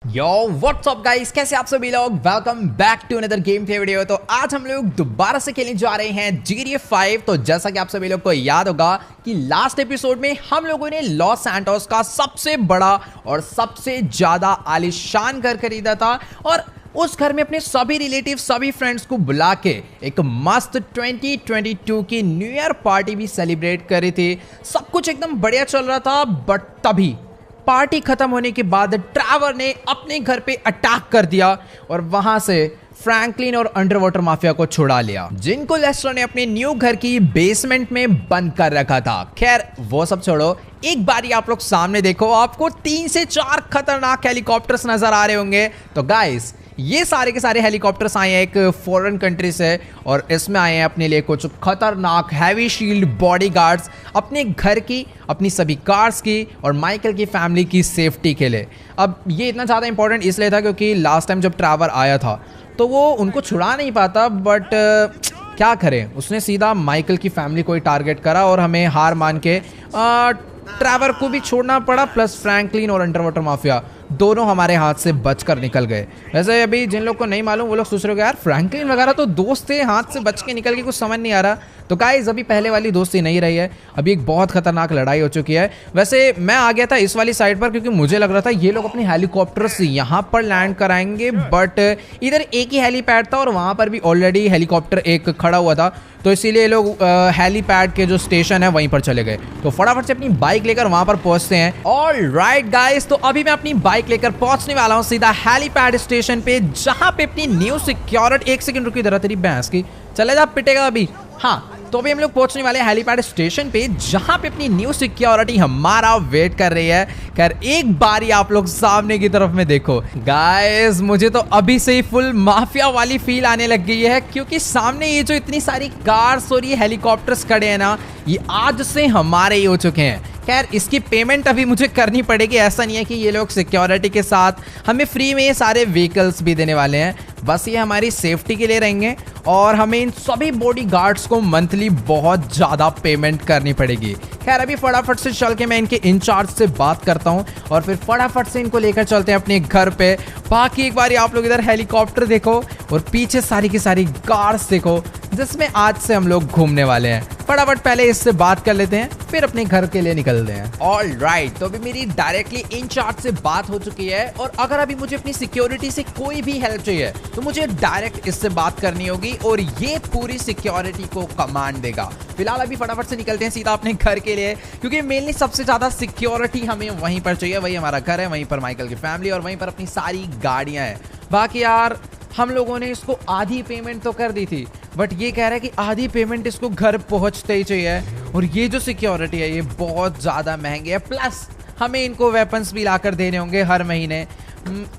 Yo what's up guys, कैसे आप सभी लोग। Welcome back to another game play video. तो आज हम लोग दोबारा से खेलने जा रहे हैं GTA 5। तो जैसा कि आप सभी लोग को याद होगा कि लास्ट एपिसोड में हम लोगों ने लॉस सैंटोस का सबसे बड़ा और सबसे ज्यादा आलीशान घर खरीदा था और उस घर में अपने सभी रिलेटिव सभी फ्रेंड्स को बुला के एक मस्त 2022 की न्यू ईयर पार्टी भी सेलिब्रेट करी थी। सब कुछ एकदम बढ़िया चल रहा था, बट तभी पार्टी खत्म होने के बाद ट्रैवर ने अपने घर पे अटैक कर दिया और वहां से फ्रैंकलिन और अंडरवाटर माफिया को छुड़ा लिया, जिनको लेस्टर ने अपने न्यू घर की बेसमेंट में बंद कर रखा था। खैर वो सब छोड़ो, एक बार आप लोग सामने देखो, आपको 3 से 4 खतरनाक हेलीकॉप्टर्स नजर आ रहे होंगे। तो गाइस, ये सारे के सारे हेलीकॉप्टर्स आए हैं एक फॉरेन कंट्री से और इसमें आए हैं अपने लिए कुछ खतरनाक हैवी शील्ड बॉडीगार्ड्स अपने घर की, अपनी सभी कार्स की और माइकल की फैमिली की सेफ्टी के लिए। अब ये इतना ज़्यादा इंपॉर्टेंट इसलिए था क्योंकि लास्ट टाइम जब ट्रैवर आया था तो वो उनको छुड़ा नहीं पाता, बट क्या करें, उसने सीधा माइकल की फैमिली को ही टारगेट करा और हमें हार मान के ट्रैवर को भी छोड़ना पड़ा, प्लस फ्रैंकलिन और अंडरवाटर माफिया दोनों हमारे हाथ से बचकर निकल गए। वैसे अभी जिन लोग को नहीं मालूम वो लोग सोच रहे हो यार फ्रैंकलिन वगैरह तो दोस्त थे, हाथ से बच के निकल के कुछ समझ नहीं आ रहा। तो गाइस, अभी पहले वाली दोस्ती नहीं रही है, अभी एक बहुत खतरनाक लड़ाई हो चुकी है। वैसे मैं आ गया था इस वाली साइड पर क्योंकि मुझे लग रहा था ये लोग अपने हेलीकॉप्टर से यहाँ पर लैंड कराएंगे, बट इधर एक ही हेलीपैड था और वहाँ पर भी ऑलरेडी हेलीकॉप्टर एक खड़ा हुआ था, तो इसीलिए लोग हेलीपैड के जो स्टेशन है वहीं पर चले गए। तो फटाफट से अपनी बाइक लेकर वहां पर पहुंचते हैं। ऑलराइट गाइस, तो अभी मैं अपनी बाइक लेकर पहुंचने वाला हूं सीधा हेलीपैड स्टेशन पे, जहां पे अपनी न्यू सिक्योरिटी, एक सेकंड रुकी, जरा तेरी भैंस की चले जा, पिटेगा अभी। हाँ, तो अभी हम लोग पहुंचने वाले हैं हेलीपैड स्टेशन पे, जहां पे अपनी न्यू सिक्योरिटी हमारा वेट कर रही है। खैर एक बारी आप लोग सामने की तरफ में देखो गाइस, मुझे तो अभी से ही फुल माफिया वाली फील आने लग गई है क्योंकि सामने ये जो इतनी सारी कार्स और ये हेलीकॉप्टर्स खड़े हैं ना, ये आज से हमारे ही हो चुके हैं। खैर इसकी पेमेंट अभी मुझे करनी पड़ेगी, ऐसा नहीं है कि ये लोग सिक्योरिटी के साथ हमें फ्री में ये सारे व्हीकल्स भी देने वाले हैं, बस ये हमारी सेफ्टी के लिए रहेंगे और हमें इन सभी बॉडी गार्ड्स को मंथली बहुत ज़्यादा पेमेंट करनी पड़ेगी। खैर अभी फटाफट से चल के मैं इनके इंचार्ज से बात करता हूँ और फिर फटाफट से इनको लेकर चलते हैं अपने घर पे। बाकी एक बार आप लोग इधर हेलीकॉप्टर देखो और पीछे सारी की सारी कार्स देखो जिसमें आज से हम लोग घूमने वाले हैं। फटाफट पहले इससे बात कर लेते हैं, फिर अपने घर के लिए निकलते हैं। ऑलराइट, तो अभी मेरी डायरेक्टली इंचार्ज से बात हो चुकी है और अगर अभी मुझे अपनी सिक्योरिटी से कोई भी हेल्प चाहिए तो मुझे डायरेक्ट इससे बात करनी होगी और ये पूरी सिक्योरिटी को कमांड देगा। फिलहाल अभी फटाफट से निकलते हैं सीधा अपने घर के लिए क्योंकि मेनली सबसे ज्यादा सिक्योरिटी हमें वहीं पर चाहिए। वही हमारा घर है, वहीं पर माइकल की फैमिली और वहीं पर अपनी सारी गाड़ियां हैं। बाकी यार हम लोगों ने इसको आधी पेमेंट तो कर दी थी, बट ये कह रहा है कि आधी पेमेंट इसको घर पहुंचते ही चाहिए और ये जो सिक्योरिटी है ये बहुत ज़्यादा महंगी है, प्लस हमें इनको वेपन्स भी लाकर देने होंगे हर महीने।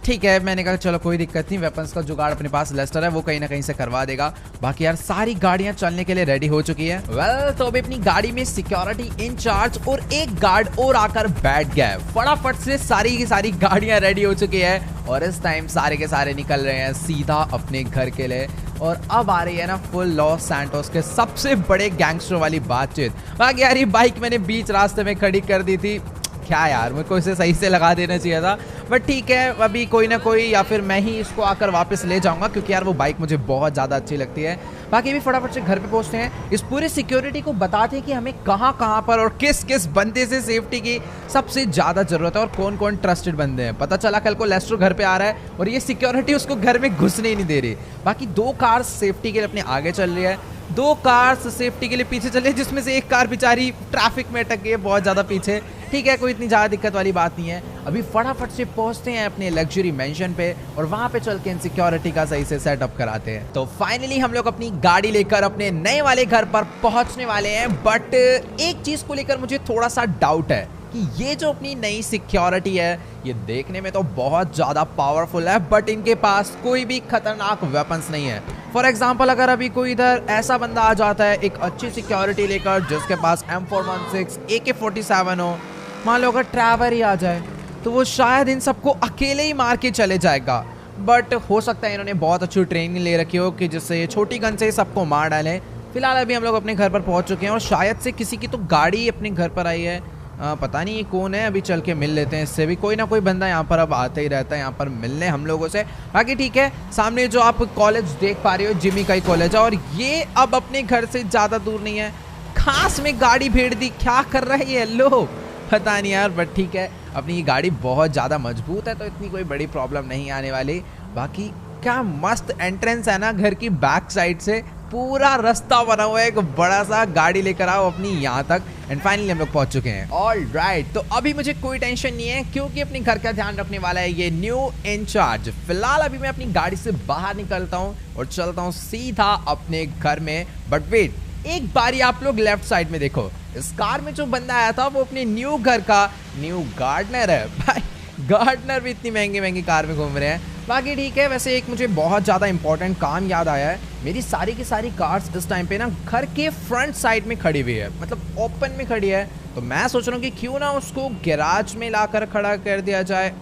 ठीक है, मैंने कहा चलो कोई दिक्कत नहीं, वेपन्स का जुगाड़ अपने पास लेस्टर है, वो कहीं ना कहीं से करवा देगा। बाकी यार सारी गाड़ियां चलने के लिए रेडी हो चुकी है। वेल, तो अभी अपनी गाड़ी में सिक्योरिटी इंचार्ज और एक गार्ड और आकर बैठ गया है। फटाफट से सारी की सारी गाड़ियां रेडी हो चुकी है और इस टाइम सारे के सारे निकल रहे हैं सीधा अपने घर के लिए। और अब आ रही है ना फुल लॉस सैंटोस के सबसे बड़े गैंगस्टर वाली बातचीत। बाकी यार ये बाइक मैंने बीच रास्ते में खड़ी कर दी थी, क्या यार मेरे को इसे सही से लगा देना चाहिए था, बट ठीक है, अभी कोई ना कोई या फिर मैं ही इसको आकर वापस ले जाऊंगा क्योंकि यार वो बाइक मुझे बहुत ज़्यादा अच्छी लगती है। बाकी भी फटाफट से घर पे पहुंचते हैं, इस पूरी सिक्योरिटी को बताते हैं कि हमें कहाँ कहाँ पर और किस किस बंदे से सेफ्टी की सबसे ज़्यादा ज़रूरत है और कौन कौन ट्रस्टेड बंदे हैं। पता चला कल को लेस्टर घर पे आ रहा है और ये सिक्योरिटी उसको घर में घुसने ही नहीं दे रही। बाकी 2 कार्स सेफ्टी के लिए अपने आगे चल रही है, 2 कार्स सेफ्टी के लिए पीछे चल रही है, जिसमें से एक कार बेचारी ट्रैफिक में अटक गई है बहुत ज़्यादा पीछे। ठीक है, कोई इतनी ज़्यादा दिक्कत वाली बात नहीं है। अभी फटाफट से पहुंचते हैं अपने लग्जरी मेंशन पे और वहां पे चल के इन सिक्योरिटी का सही से सेटअप कराते हैं। तो फाइनली हम लोग अपनी गाड़ी लेकर अपने नए वाले घर पर पहुंचने वाले हैं, बट एक चीज को लेकर मुझे थोड़ा सा डाउट है कि ये जो अपनी नई सिक्योरिटी है ये देखने में तो बहुत ज़्यादा पावरफुल है, बट इनके पास कोई भी खतरनाक वेपन्स नहीं है। फॉर एग्जाम्पल, अगर अभी कोई इधर ऐसा बंदा आ जाता है एक अच्छी सिक्योरिटी लेकर जिसके पास M416 AK-47 हो, मान लो अगर ट्रैवर ही आ जाए तो वो शायद इन सबको अकेले ही मार के चले जाएगा, बट हो सकता है इन्होंने बहुत अच्छी ट्रेनिंग ले रखी हो कि जिससे ये छोटी गन से सबको मार डालें। फिलहाल अभी हम लोग अपने घर पर पहुंच चुके हैं और शायद से किसी की तो गाड़ी अपने घर पर आई है, पता नहीं ये कौन है, अभी चल के मिल लेते हैं इससे भी। कोई ना कोई बंदा यहाँ पर अब आते ही रहता है यहाँ पर मिलने हम लोगों से। बाकी ठीक है, सामने जो आप कॉलेज देख पा रहे हो जिमी का ही कॉलेज है, और ये अब अपने घर से ज़्यादा दूर नहीं है। खास में गाड़ी भेड़ दी, क्या कर रहा है ये? लो पता नहीं यार, बट ठीक है, अपनी ये गाड़ी बहुत ज़्यादा मजबूत है तो इतनी कोई बड़ी प्रॉब्लम नहीं आने वाली। बाकी क्या मस्त एंट्रेंस है ना घर की बैक साइड से, पूरा रास्ता बना हुआ है, एक बड़ा सा गाड़ी लेकर आओ अपनी यहाँ तक। एंड फाइनली हम लोग पहुंच चुके हैं। ऑल राइट, तो अभी मुझे कोई टेंशन नहीं है क्योंकि अपने घर का ध्यान रखने वाला है ये न्यू इंचार्ज। फिलहाल अभी मैं अपनी गाड़ी से बाहर निकलता हूँ और चलता हूँ सीधा अपने घर में। बट वेट, एक बारी आप लोग लेफ्ट साइड में देखो, इस कार में जो बंदा आया था वो अपने न्यू घर का न्यू गार्डनर है। भाई गार्डनर भी इतनी महंगी महंगी कार में घूम रहे हैं। बाकी ठीक है, वैसे एक मुझे बहुत ज़्यादा इंपॉर्टेंट काम याद आया है। मेरी सारी की सारी कार्स इस टाइम पे ना घर के फ्रंट साइड में खड़ी हुई है, मतलब ओपन में खड़ी है। तो मैं सोच रहा हूँ कि क्यों ना उसको गैराज में लाकर खड़ा कर दिया जाए।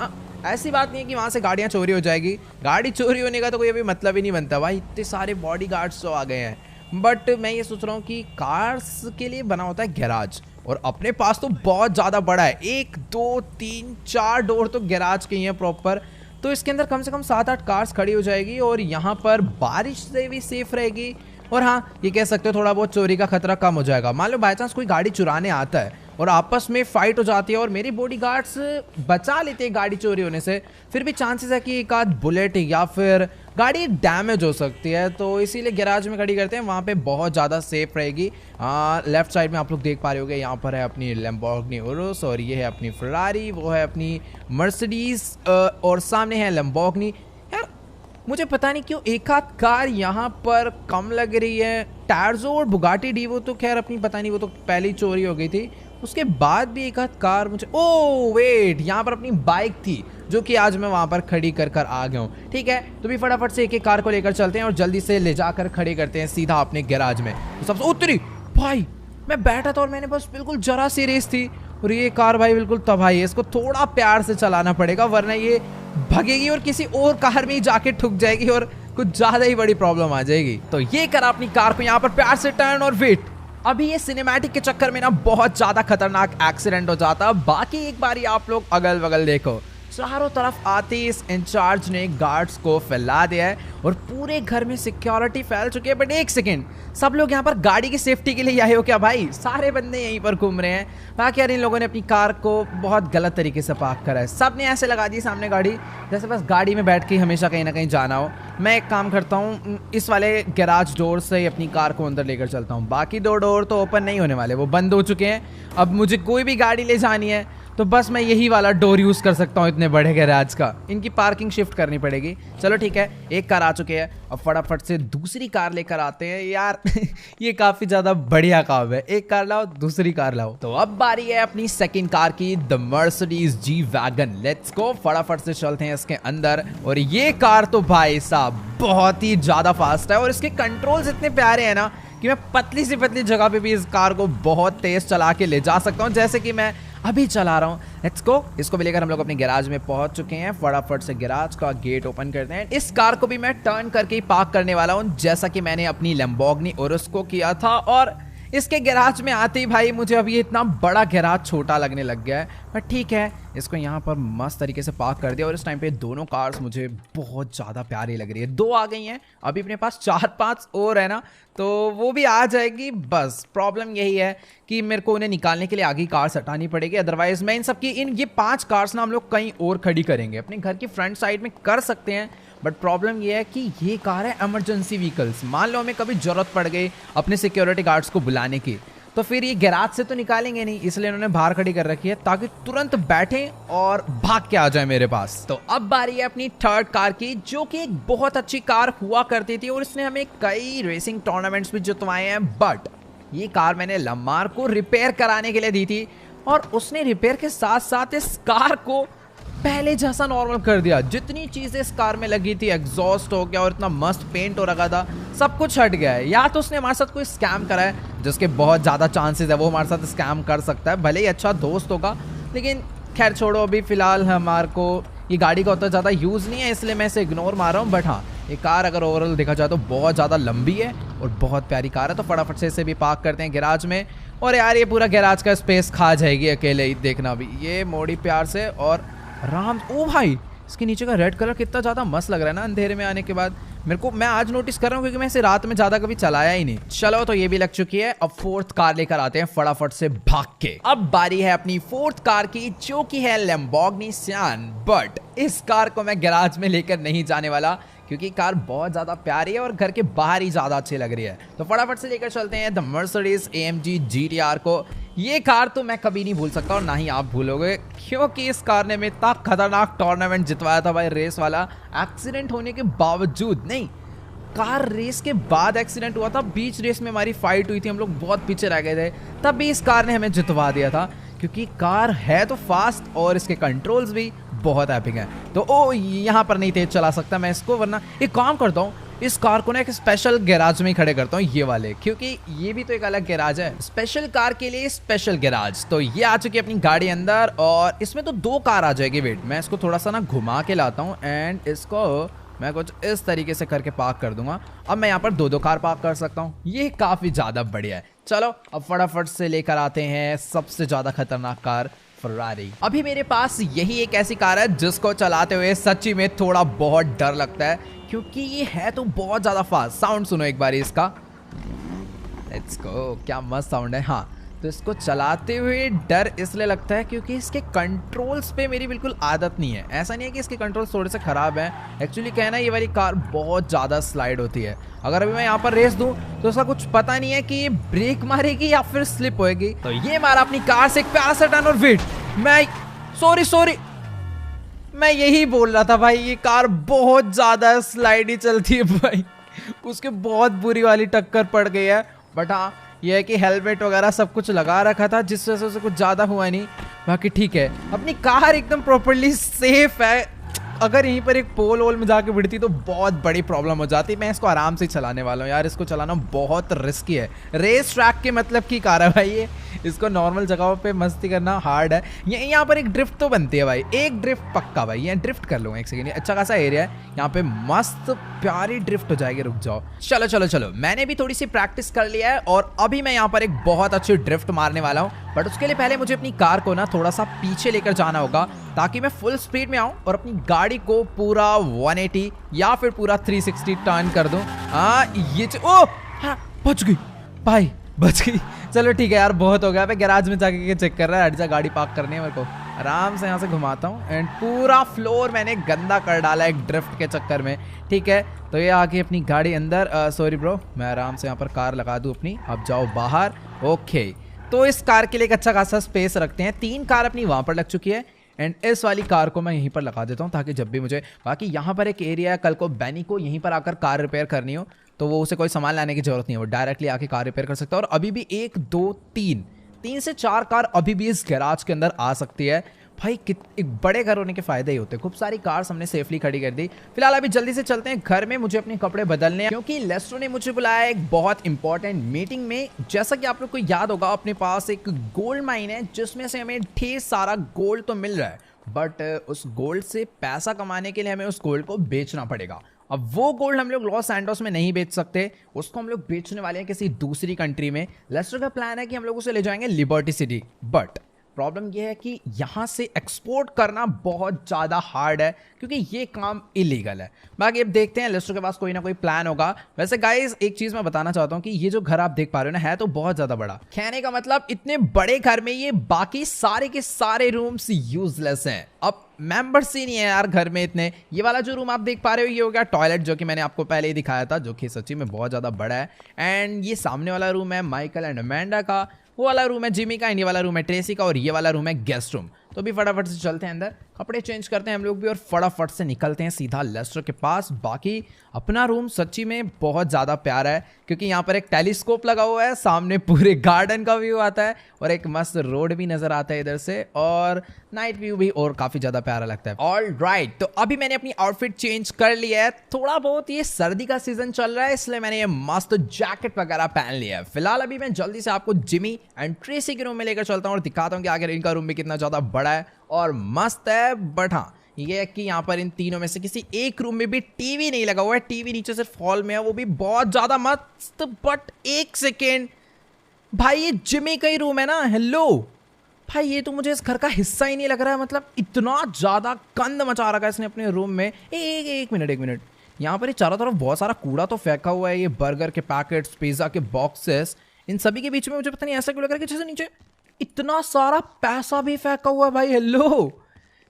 ऐसी बात नहीं है कि वहाँ से गाड़ियाँ चोरी हो जाएगी, गाड़ी चोरी होने का तो कोई अभी मतलब ही नहीं बनता भाई, इतने सारे बॉडी गार्ड्स तो आ गए हैं। बट मैं ये सोच रहा हूँ कि कार्स के लिए बना होता है गैराज, और अपने पास तो बहुत ज़्यादा बड़ा है, 1 2 3 4 डोर तो गैराज के ही हैं प्रॉपर। तो इसके अंदर कम से कम 7-8 कार्स खड़ी हो जाएगी और यहाँ पर बारिश से भी सेफ रहेगी। और हाँ, ये कह सकते हो थोड़ा बहुत चोरी का खतरा कम हो जाएगा। मान लो बाई चांस कोई गाड़ी चुराने आता है और आपस में फाइट हो जाती है और मेरी बॉडीगार्ड्स बचा लेते हैं गाड़ी चोरी होने से, फिर भी चांसेस है कि एक आध बुलेट या फिर गाड़ी डैमेज हो सकती है। तो इसीलिए गैराज में खड़ी करते हैं, वहाँ पे बहुत ज़्यादा सेफ रहेगी। लेफ्ट साइड में आप लोग देख पा रहे होंगे, यहाँ पर है अपनी लैम्बोर्गिनी उरुस, और ये है अपनी फरारी, वो है अपनी मर्सिडीज, और सामने है लैम्बोर्गिनी। यार मुझे पता नहीं क्यों एक आध कार यहाँ पर कम लग रही है। टायर्सो और बुगाटी डीवो तो खैर अपनी पता नहीं, वो तो पहले ही चोरी हो गई थी। उसके बाद भी एक आध कार मुझे, ओ वेट, यहाँ पर अपनी बाइक थी जो कि आज मैं वहाँ पर खड़ी कर आ गया हूँ। ठीक है, तो भी फटाफट से एक एक कार को लेकर चलते हैं और जल्दी से ले जाकर खड़ी करते हैं सीधा अपने गैराज में। तो सबसे उतरी भाई, मैं बैठा था और मैंने बस बिल्कुल जरा सी रेस थी और ये कार भाई बिल्कुल तबाही है। इसको थोड़ा प्यार से चलाना पड़ेगा वरना ये भगेगी और किसी और कार में ही जाके ठुक जाएगी और कुछ ज्यादा ही बड़ी प्रॉब्लम आ जाएगी। तो ये करा अपनी कार को यहाँ पर प्यार से टर्न, और वेट, अभी ये सिनेमैटिक के चक्कर में ना बहुत ज्यादा खतरनाक एक्सीडेंट हो जाता। बाकी एक बारी आप लोग अगल बगल देखो, चारों तरफ आते इस इंचार्ज ने गार्ड्स को फैला दिया है और पूरे घर में सिक्योरिटी फैल चुकी है। बट एक सेकेंड, सब लोग यहाँ पर गाड़ी की सेफ्टी के लिए आए हो क्या भाई? सारे बंदे यहीं पर घूम रहे हैं। बाकी यार इन लोगों ने अपनी कार को बहुत गलत तरीके से पार्क करा है। सब ने ऐसे लगा दी सामने गाड़ी जैसे बस गाड़ी में बैठ के हमेशा कहीं ना कहीं जाना हो। मैं एक काम करता हूँ, इस वाले गैराज डोर से ही अपनी कार को अंदर लेकर चलता हूँ। बाकी 2 डोर तो ओपन नहीं होने वाले, वो बंद हो चुके हैं। अब मुझे कोई भी गाड़ी ले जानी है तो बस मैं यही वाला डोर यूज़ कर सकता हूँ इतने बड़े गैराज का। इनकी पार्किंग शिफ्ट करनी पड़ेगी। चलो ठीक है, एक कार आ चुकी है, अब फटाफट से दूसरी कार लेकर आते हैं। यार ये काफ़ी ज़्यादा बढ़िया काम है, एक कार लाओ दूसरी कार लाओ। तो अब बारी है अपनी सेकंड कार की, the Mercedes G wagon. Let's go, फटाफट से चलते हैं इसके अंदर। और ये कार तो भाई साहब बहुत ही ज़्यादा फास्ट है और इसके कंट्रोल्स इतने प्यारे हैं ना कि मैं पतली सी पतली जगह पे भी इस कार को बहुत तेज चला के ले जा सकता हूँ, जैसे कि मैं अभी चला रहा हूँ। लेट्स गो, इसको भी लेकर हम लोग अपने गैराज में पहुंच चुके हैं। फटाफट से गैराज का गेट ओपन करते हैं। इस कार को भी मैं टर्न करके ही पार्क करने वाला हूँ, जैसा कि मैंने अपनी लैम्बोर्गिनी उरुस को किया था। और इसके गैराज में आते ही भाई मुझे अब ये इतना बड़ा गैराज छोटा लगने लग गया है, पर ठीक है, इसको यहाँ पर मस्त तरीके से पार्क कर दिया। और इस टाइम पे दोनों कार्स मुझे बहुत ज़्यादा प्यारी लग रही है। 2 आ गई हैं, अभी अपने पास 4-5 और है ना, तो वो भी आ जाएगी। बस प्रॉब्लम यही है कि मेरे को उन्हें निकालने के लिए आगे कार्स हटानी पड़ेगी, अदरवाइज मैं इन सब की ये 5 कार्स ना हम लोग कहीं और खड़ी करेंगे, अपने घर की फ्रंट साइड में कर सकते हैं। बट प्रॉब्लम ये है कि ये कार है इमरजेंसी व्हीकल्स, मान लो हमें कभी जरूरत पड़ गई अपने सिक्योरिटी गार्ड्स को बुलाने की, तो फिर ये गैराज से तो निकालेंगे नहीं, इसलिए उन्होंने बाहर खड़ी कर रखी है ताकि तुरंत बैठे और भाग के आ जाए मेरे पास। तो अब बारी है अपनी थर्ड कार की, जो कि एक बहुत अच्छी कार हुआ करती थी और इसने हमें कई रेसिंग टूर्नामेंट्स भी जितवाए हैं। बट ये कार मैंने लम्मार को रिपेयर कराने के लिए दी थी और उसने रिपेयर के साथ साथ इस कार को पहले जैसा नॉर्मल कर दिया। जितनी चीजें इस कार में लगी थी, एग्जॉस्ट हो गया और इतना मस्त पेंट हो रखा था, सब कुछ हट गया है। या तो उसने हमारे साथ कोई स्कैम करा है, जिसके बहुत ज़्यादा चांसेस है वो हमारे साथ स्कैम कर सकता है, भले ही अच्छा दोस्त होगा। लेकिन खैर छोड़ो, अभी फिलहाल हमारे को ये गाड़ी का उतना ज़्यादा यूज़ नहीं है, इसलिए मैं इसे इग्नोर मार रहा हूँ। बट हाँ, ये कार अगर ओवरऑल देखा जाए तो बहुत ज़्यादा लंबी है और बहुत प्यारी कार है। तो फटाफट से इसे भी पार्क करते हैं गैराज में। और यार ये पूरा गैराज का स्पेस खा जाएगी अकेले ही, देखना अभी ये मोड़ी प्यार से। और आराम, ओ भाई इसके नीचे का रेड कलर कितना ज़्यादा मस्त लग रहा है ना अंधेरे में आने के बाद। मैं आज नोटिस कर रहा हूँ क्योंकि मैं इसे रात में ज़्यादा कभी चलाया ही नहीं। चलो तो ये भी लग चुकी है, अब फोर्थ कार लेकर आते हैं फटाफट से भाग के। अब बारी है अपनी फोर्थ कार की, जो की है लैम्बोर्गिनी सियान। बट इस कार को मैं गैराज में लेकर नहीं जाने वाला क्योंकि कार बहुत ज़्यादा प्यारी है और घर के बाहर ही ज़्यादा अच्छी लग रही है। तो फटाफट से लेकर चलते हैं द मर्सिडीज AMG GTR को। ये कार तो मैं कभी नहीं भूल सकता और ना ही आप भूलोगे, क्योंकि इस कार ने में इतना खतरनाक टूर्नामेंट जितवाया था भाई, रेस वाला। एक्सीडेंट होने के बावजूद, नहीं कार रेस के बाद एक्सीडेंट हुआ था, बीच रेस में हमारी फाइट हुई थी, हम लोग बहुत पीछे रह गए थे, तब भी इस कार ने हमें जितवा दिया था क्योंकि कार है तो फास्ट और इसके कंट्रोल्स भी बहुत एपिक हैं। तो ओ यहाँ पर नहीं तेज चला सकता मैं इसको, वरना एक काम करता हूँ, इस कार को ना एक स्पेशल गैराज में ही खड़े करता हूँ, ये वाले, क्योंकि ये भी तो एक अलग गैराज है, स्पेशल कार के लिए स्पेशल गैराज। तो ये आ चुकी है अपनी गाड़ी अंदर और इसमें तो 2 कार आ जाएगी। वेट, मैं इसको थोड़ा सा ना घुमा के लाता हूँ एंड इसको मैं कुछ इस तरीके से करके पार्क कर दूंगा। अब मैं यहाँ पर 2 कार पार्क कर सकता हूँ, ये काफी ज्यादा बढ़िया है। चलो अब फटाफट से लेकर आते हैं सबसे ज्यादा खतरनाक कार, फरारी। अभी मेरे पास यही एक ऐसी कार है जिसको चलाते हुए सच्ची में थोड़ा बहुत डर लगता है, क्योंकि ये है तो बहुत ज्यादा फास्ट। साउंड सुनो एक बार इसका, लेट्स गो, क्या मस्त साउंड है। हाँ, तो इसको चलाते हुए डर इसलिए लगता है क्योंकि इसके कंट्रोल्स पे मेरी बिल्कुल आदत नहीं है। ऐसा नहीं है कि इसके कंट्रोल्स थोड़े से खराब हैं, एक्चुअली कहना ये वाली कार बहुत ज़्यादा स्लाइड होती है। अगर अभी मैं यहाँ पर रेस दूँ तो उसका कुछ पता नहीं है कि ये ब्रेक मारेगी या फिर स्लिप होएगी। तो ये मारा अपनी कार से एक प्यारा सा टर्न और वेट, मैं सॉरी मैं यही बोल रहा था भाई, ये कार बहुत ज़्यादा स्लाइड ही चलती है भाई, उसके बहुत बुरी वाली टक्कर पड़ गई है। बट हाँ, यह है कि हेलमेट वगैरह सब कुछ लगा रखा था जिस वजह से उसे कुछ ज़्यादा हुआ नहीं, बाकी ठीक है। अपनी कार एकदम प्रॉपर्ली सेफ है। अगर यहीं पर एक पोल वोल में जाके भिड़ती तो बहुत बड़ी प्रॉब्लम हो जाती। मैं इसको आराम से चलाने वाला हूँ यार, इसको चलाना बहुत रिस्की है। रेस ट्रैक के मतलब की कार है भाई ये, इसको नॉर्मल जगहों पे मस्ती करना हार्ड है। यहाँ पर एक ड्रिफ्ट तो बनती है भाई, एक ड्रिफ्ट पक्का भाई, यहाँ ड्रिफ्ट कर लूँगा एक सेकेंड, अच्छा खासा एरिया है यहाँ पे, मस्त प्यारी ड्रिफ्ट हो जाएगी। रुक जाओ, चलो मैंने भी थोड़ी सी प्रैक्टिस कर लिया है और अभी मैं यहाँ पर एक बहुत अच्छी ड्रिफ्ट मारने वाला हूँ। बट उसके लिए पहले मुझे अपनी कार को ना थोड़ा सा पीछे लेकर जाना होगा ताकि मैं फुल स्पीड में आऊँ और अपनी गाड़ी को पूरा 180 या फिर पूरा 360 टर्न कर दूँ। ये बच गई भाई, बच गई। चलो ठीक है यार, बहुत हो गया। मैं गैराज में जाके चेक कर रहा है, हट जा, गाड़ी पार्क करनी है मेरे को। आराम से यहाँ से घुमाता हूँ एंड पूरा फ्लोर मैंने गंदा कर डाला एक ड्रिफ्ट के चक्कर में। ठीक है, तो ये आके अपनी गाड़ी अंदर, सॉरी ब्रो, मैं आराम से यहाँ पर कार लगा दूँ अपनी। अब जाओ बाहर। ओके, तो इस कार के लिए एक अच्छा खासा स्पेस रखते हैं। 3 कार अपनी वहाँ पर लग चुकी है एंड इस वाली कार को मैं यहीं पर लगा देता हूँ ताकि जब भी मुझे, बाकी यहाँ पर एक एरिया है, कल को बैनी को यहीं पर आकर कार रिपेयर करनी हो तो वो उसे कोई सामान लाने की जरूरत नहीं है, वो डायरेक्टली आके कार रिपेयर कर सकता है। और अभी भी 1 2 3 से 4 कार अभी भी इस गैराज के अंदर आ सकती है भाई। एक बड़े घर होने के फायदे ही होते हैं। खूब सारी कार्स हमने सेफली खड़ी कर दी। फिलहाल अभी जल्दी से चलते हैं घर में, मुझे अपने कपड़े बदलने हैं क्योंकि लेस्ट्रो ने मुझे बुलाया है एक बहुत इंपॉर्टेंट मीटिंग में। जैसा कि आप लोग को याद होगा, अपने पास एक गोल्ड माइन है जिसमें से हमें ढेर सारा गोल्ड तो मिल रहा है, बट उस गोल्ड से पैसा कमाने के लिए हमें उस गोल्ड को बेचना पड़ेगा। अब वो गोल्ड हम लोग लॉस सैंटोस में नहीं बेच सकते, उसको हम लोग बेचने वाले हैं किसी दूसरी कंट्री में। लेस्टर का प्लान है कि हम लोग उसे ले जाएंगे लिबर्टी सिटी, बट प्रॉब्लम यह है कि यहाँ से एक्सपोर्ट करना बहुत ज़्यादा हार्ड है क्योंकि ये काम इलीगल है। बाकी अब देखते हैं, लेस्टर के पास कोई ना कोई प्लान होगा। वैसे गाइस एक चीज़ मैं बताना चाहता हूँ कि ये जो घर आप देख पा रहे हो ना, है तो बहुत ज़्यादा बड़ा। कहने का मतलब इतने बड़े घर में ये बाकी सारे के सारे रूम्स यूजलेस हैं। अब मेंबर्स ही नहीं है यार घर में इतने। ये वाला जो रूम आप देख पा रहे हो ये हो गया टॉयलेट, जो कि मैंने आपको पहले ही दिखाया था, जो कि सच्ची में बहुत ज़्यादा बड़ा है। एंड ये सामने वाला रूम है माइकल एंड अमेंडा का, वो वाला रूम है जिमी का, एंड ये वाला रूम है ट्रेसी का, और ये वाला रूम है गेस्ट रूम। तो अभी फटाफट से चलते हैं अंदर, कपड़े चेंज करते हैं हम लोग भी और फटाफट से निकलते हैं सीधा लेस्टर के पास। बाकी अपना रूम सच्ची में बहुत ज़्यादा प्यारा है क्योंकि यहाँ पर एक टेलीस्कोप लगा हुआ है, सामने पूरे गार्डन का व्यू आता है और एक मस्त रोड भी नज़र आता है इधर से, और नाइट व्यू भी और काफ़ी ज़्यादा प्यारा लगता है। ऑल राइट, तो अभी मैंने अपनी आउटफिट चेंज कर लिया है। थोड़ा बहुत ये सर्दी का सीजन चल रहा है इसलिए मैंने ये मस्त जैकेट वगैरह पहन लिया है। फिलहाल अभी मैं जल्दी से आपको जिमी एंड ट्रेसी के रूम में लेकर चलता हूँ और दिखाता हूँ कि आखिर इनका रूम भी कितना ज़्यादा बड़ा है और मस्त है। बट हाँ, ये है कि यहाँ पर इन तीनों में से किसी एक रूम में भी टीवी नहीं लगा हुआ है, टीवी नीचे सिर्फ हॉल में है, वो भी बहुत ज़्यादा मस्त। बट एक सेकेंड, भाई ये जिमी का ही रूम है ना। हेलो भाई, ये तो मुझे इस घर का हिस्सा ही नहीं लग रहा है। मतलब इतना ज्यादा गंद मचा रखा है इसने अपने रूम में। एक मिनट, यहाँ पर ये चारों तरफ बहुत सारा कूड़ा तो फेंका हुआ है। ये बर्गर के पैकेट्स, पिज्जा के बॉक्सेस, इन सभी के बीच में मुझे पता नहीं ऐसा क्यों लग रहा है कि जैसे नीचे इतना सारा पैसा भी फेंका हुआ है। भाई हेलो,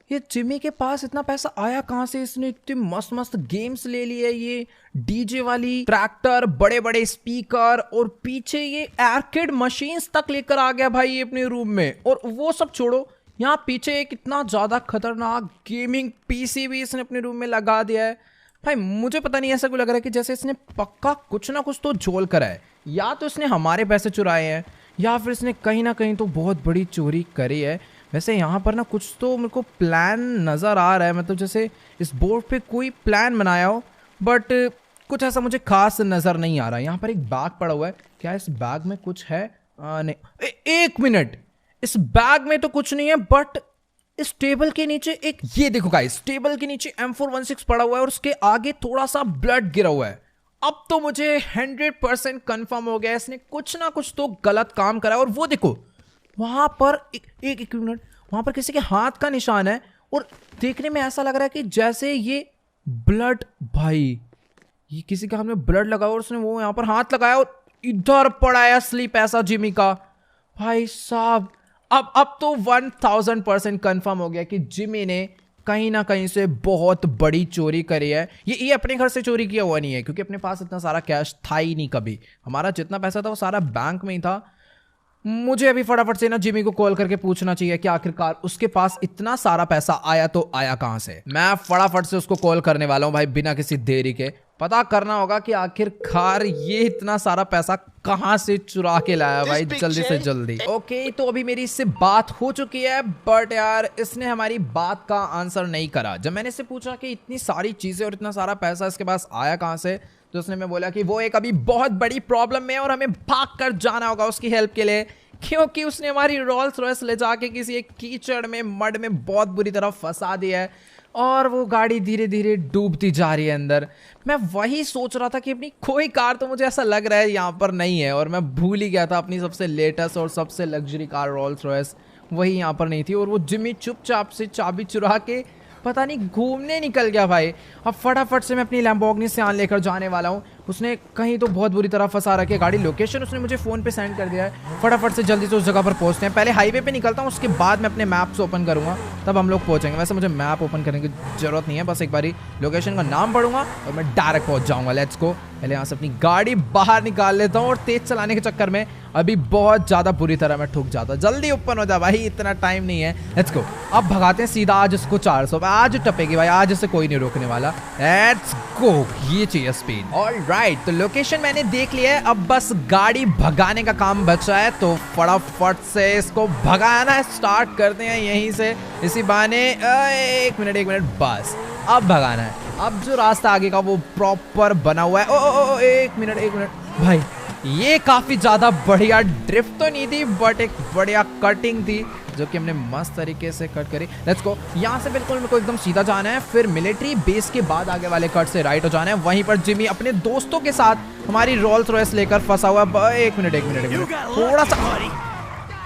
ये जिमी के पास इतना पैसा आया कहाँ से? इसने इतने मस्त मस्त गेम्स ले लिए, ये डीजे वाली ट्रैक्टर, बड़े बड़े स्पीकर और पीछे ये आर्केड मशीन्स तक लेकर आ गया भाई ये अपने रूम में। और वो सब छोड़ो, यहाँ पीछे एक इतना ज्यादा खतरनाक गेमिंग पीसी भी इसने अपने रूम में लगा दिया है। भाई मुझे पता नहीं, ऐसा क्यों लग रहा है कि जैसे इसने पक्का कुछ ना कुछ तो झोल करा है। या तो इसने हमारे पैसे चुराए हैं या फिर इसने कहीं ना कहीं तो बहुत बड़ी चोरी करी है। वैसे यहाँ पर ना कुछ तो मेरे को प्लान नज़र आ रहा है, मतलब जैसे इस बोर्ड पे कोई प्लान बनाया हो, बट कुछ ऐसा मुझे खास नज़र नहीं आ रहा है। यहाँ पर एक बैग पड़ा हुआ है, क्या इस बैग में कुछ है? नहीं, एक मिनट, इस बैग में तो कुछ नहीं है, बट इस टेबल के नीचे एक, ये देखो गाइस, टेबल के नीचे M416 पड़ा हुआ है और उसके आगे थोड़ा सा ब्लड गिरा हुआ है। अब तो मुझे 100% कंफर्म हो गया इसने कुछ ना कुछ तो गलत काम करा है। और वो देखो वहां पर एक मिनट, वहां पर किसी के हाथ का निशान है और देखने में ऐसा लग रहा है कि जैसे ये ब्लड, भाई ये किसी के हाथ में ब्लड लगा और उसने वो यहां पर हाथ लगाया और इधर पड़ा है असली पैसा जिमी का। भाई साहब, अब तो 1000% कंफर्म हो गया कि जिमी ने कहीं ना कहीं से बहुत बड़ी चोरी करी है। ये अपने घर से चोरी किया हुआ नहीं है, क्योंकि अपने पास इतना सारा कैश था ही नहीं कभी। हमारा जितना पैसा था वो सारा बैंक में ही था। मुझे अभी फटाफट से ना जिमी को कॉल करके पूछना चाहिए कि आखिरकार उसके पास इतना सारा पैसा आया तो आया कहां से। मैं फटाफट से उसको कॉल करने वाला हूं भाई, बिना किसी देरी के। पता करना होगा कि आखिरकार ये इतना सारा पैसा कहां से चुरा के लाया भाई, जल्दी से जल्दी। ओके, तो अभी मेरी इससे बात हो चुकी है, बट यार इसने हमारी बात का आंसर नहीं करा। जब मैंने इससे पूछा कि इतनी सारी चीजें और इतना सारा पैसा इसके पास आया कहां से, तो उसने मैं बोला कि वो एक अभी बहुत बड़ी प्रॉब्लम में है और हमें भाग कर जाना होगा उसकी हेल्प के लिए, क्योंकि उसने हमारी रोल्स रॉयस ले जाके किसी एक कीचड़ में, मड में बहुत बुरी तरह फंसा दिया है और वो गाड़ी धीरे धीरे डूबती जा रही है अंदर। मैं वही सोच रहा था कि अपनी कोई कार तो मुझे ऐसा लग रहा है यहाँ पर नहीं है, और मैं भूल ही गया था अपनी सबसे लेटेस्ट और सबसे लग्जरी कार रोल्स रॉयस वही यहाँ पर नहीं थी। और वो जिमी चुपचाप से चाबी चुरा के पता नहीं घूमने निकल गया भाई। अब फटाफट से मैं अपनी लैम्बोर्गिनी सियान लेकर जाने वाला हूँ। उसने कहीं तो बहुत बुरी तरह फंसा रखी है गाड़ी। लोकेशन उसने मुझे फ़ोन पे सेंड कर दिया है। फटाफट से जल्दी से उस जगह पर पहुँचते हैं। पहले हाईवे पे निकलता हूँ, उसके बाद मैं अपने मैप्स ओपन करूँगा, तब हम लोग पहुँचेंगे। वैसे मुझे मैप ओपन करने की ज़रूरत नहीं है, बस एक बारी लोकेशन का नाम पढ़ूंगा और मैं डायरेक्ट पहुँच जाऊँगा। Let's go. पहले यहाँ से अपनी गाड़ी बाहर निकाल लेता हूँ और तेज़ चलाने के चक्कर में अभी बहुत ज़्यादा बुरी तरह मैं ठुक जाता। जल्दी ओपन हो जा भाई, इतना टाइम नहीं है। Let's go. अब भगाते हैं सीधा आज इसको 400। आज टपेगी भाई, आज इसे कोई नहीं रोकने वाला। Let's go. ये चाहिए स्पीड। ऑलराइट, तो लोकेशन मैंने देख लिया है, अब बस गाड़ी भगाने का काम बचा है। तो फटाफट से इसको भगाना स्टार्ट करते हैं यहीं से, इसी बहाने। एक मिनट बस, अब भगाना है। अब जो रास्ता आगे का वो प्रॉपर बना हुआ है। ओ एक मिनट भाई, ये काफी ज्यादा बढ़िया ड्रिफ्ट तो नहीं थी, बट एक बढ़िया कटिंग थी जो कि हमने मस्त तरीके से कट करी। Let's go. यहाँ से बिल्कुल मेरे को एकदम सीधा जाना है, फिर मिलिट्री बेस के बाद आगे वाले कट से राइट हो जाना है। वहीं पर जिमी अपने दोस्तों के साथ हमारी रोल्स रॉयस लेकर फंसा हुआ है। एक मिनट थोड़ा सा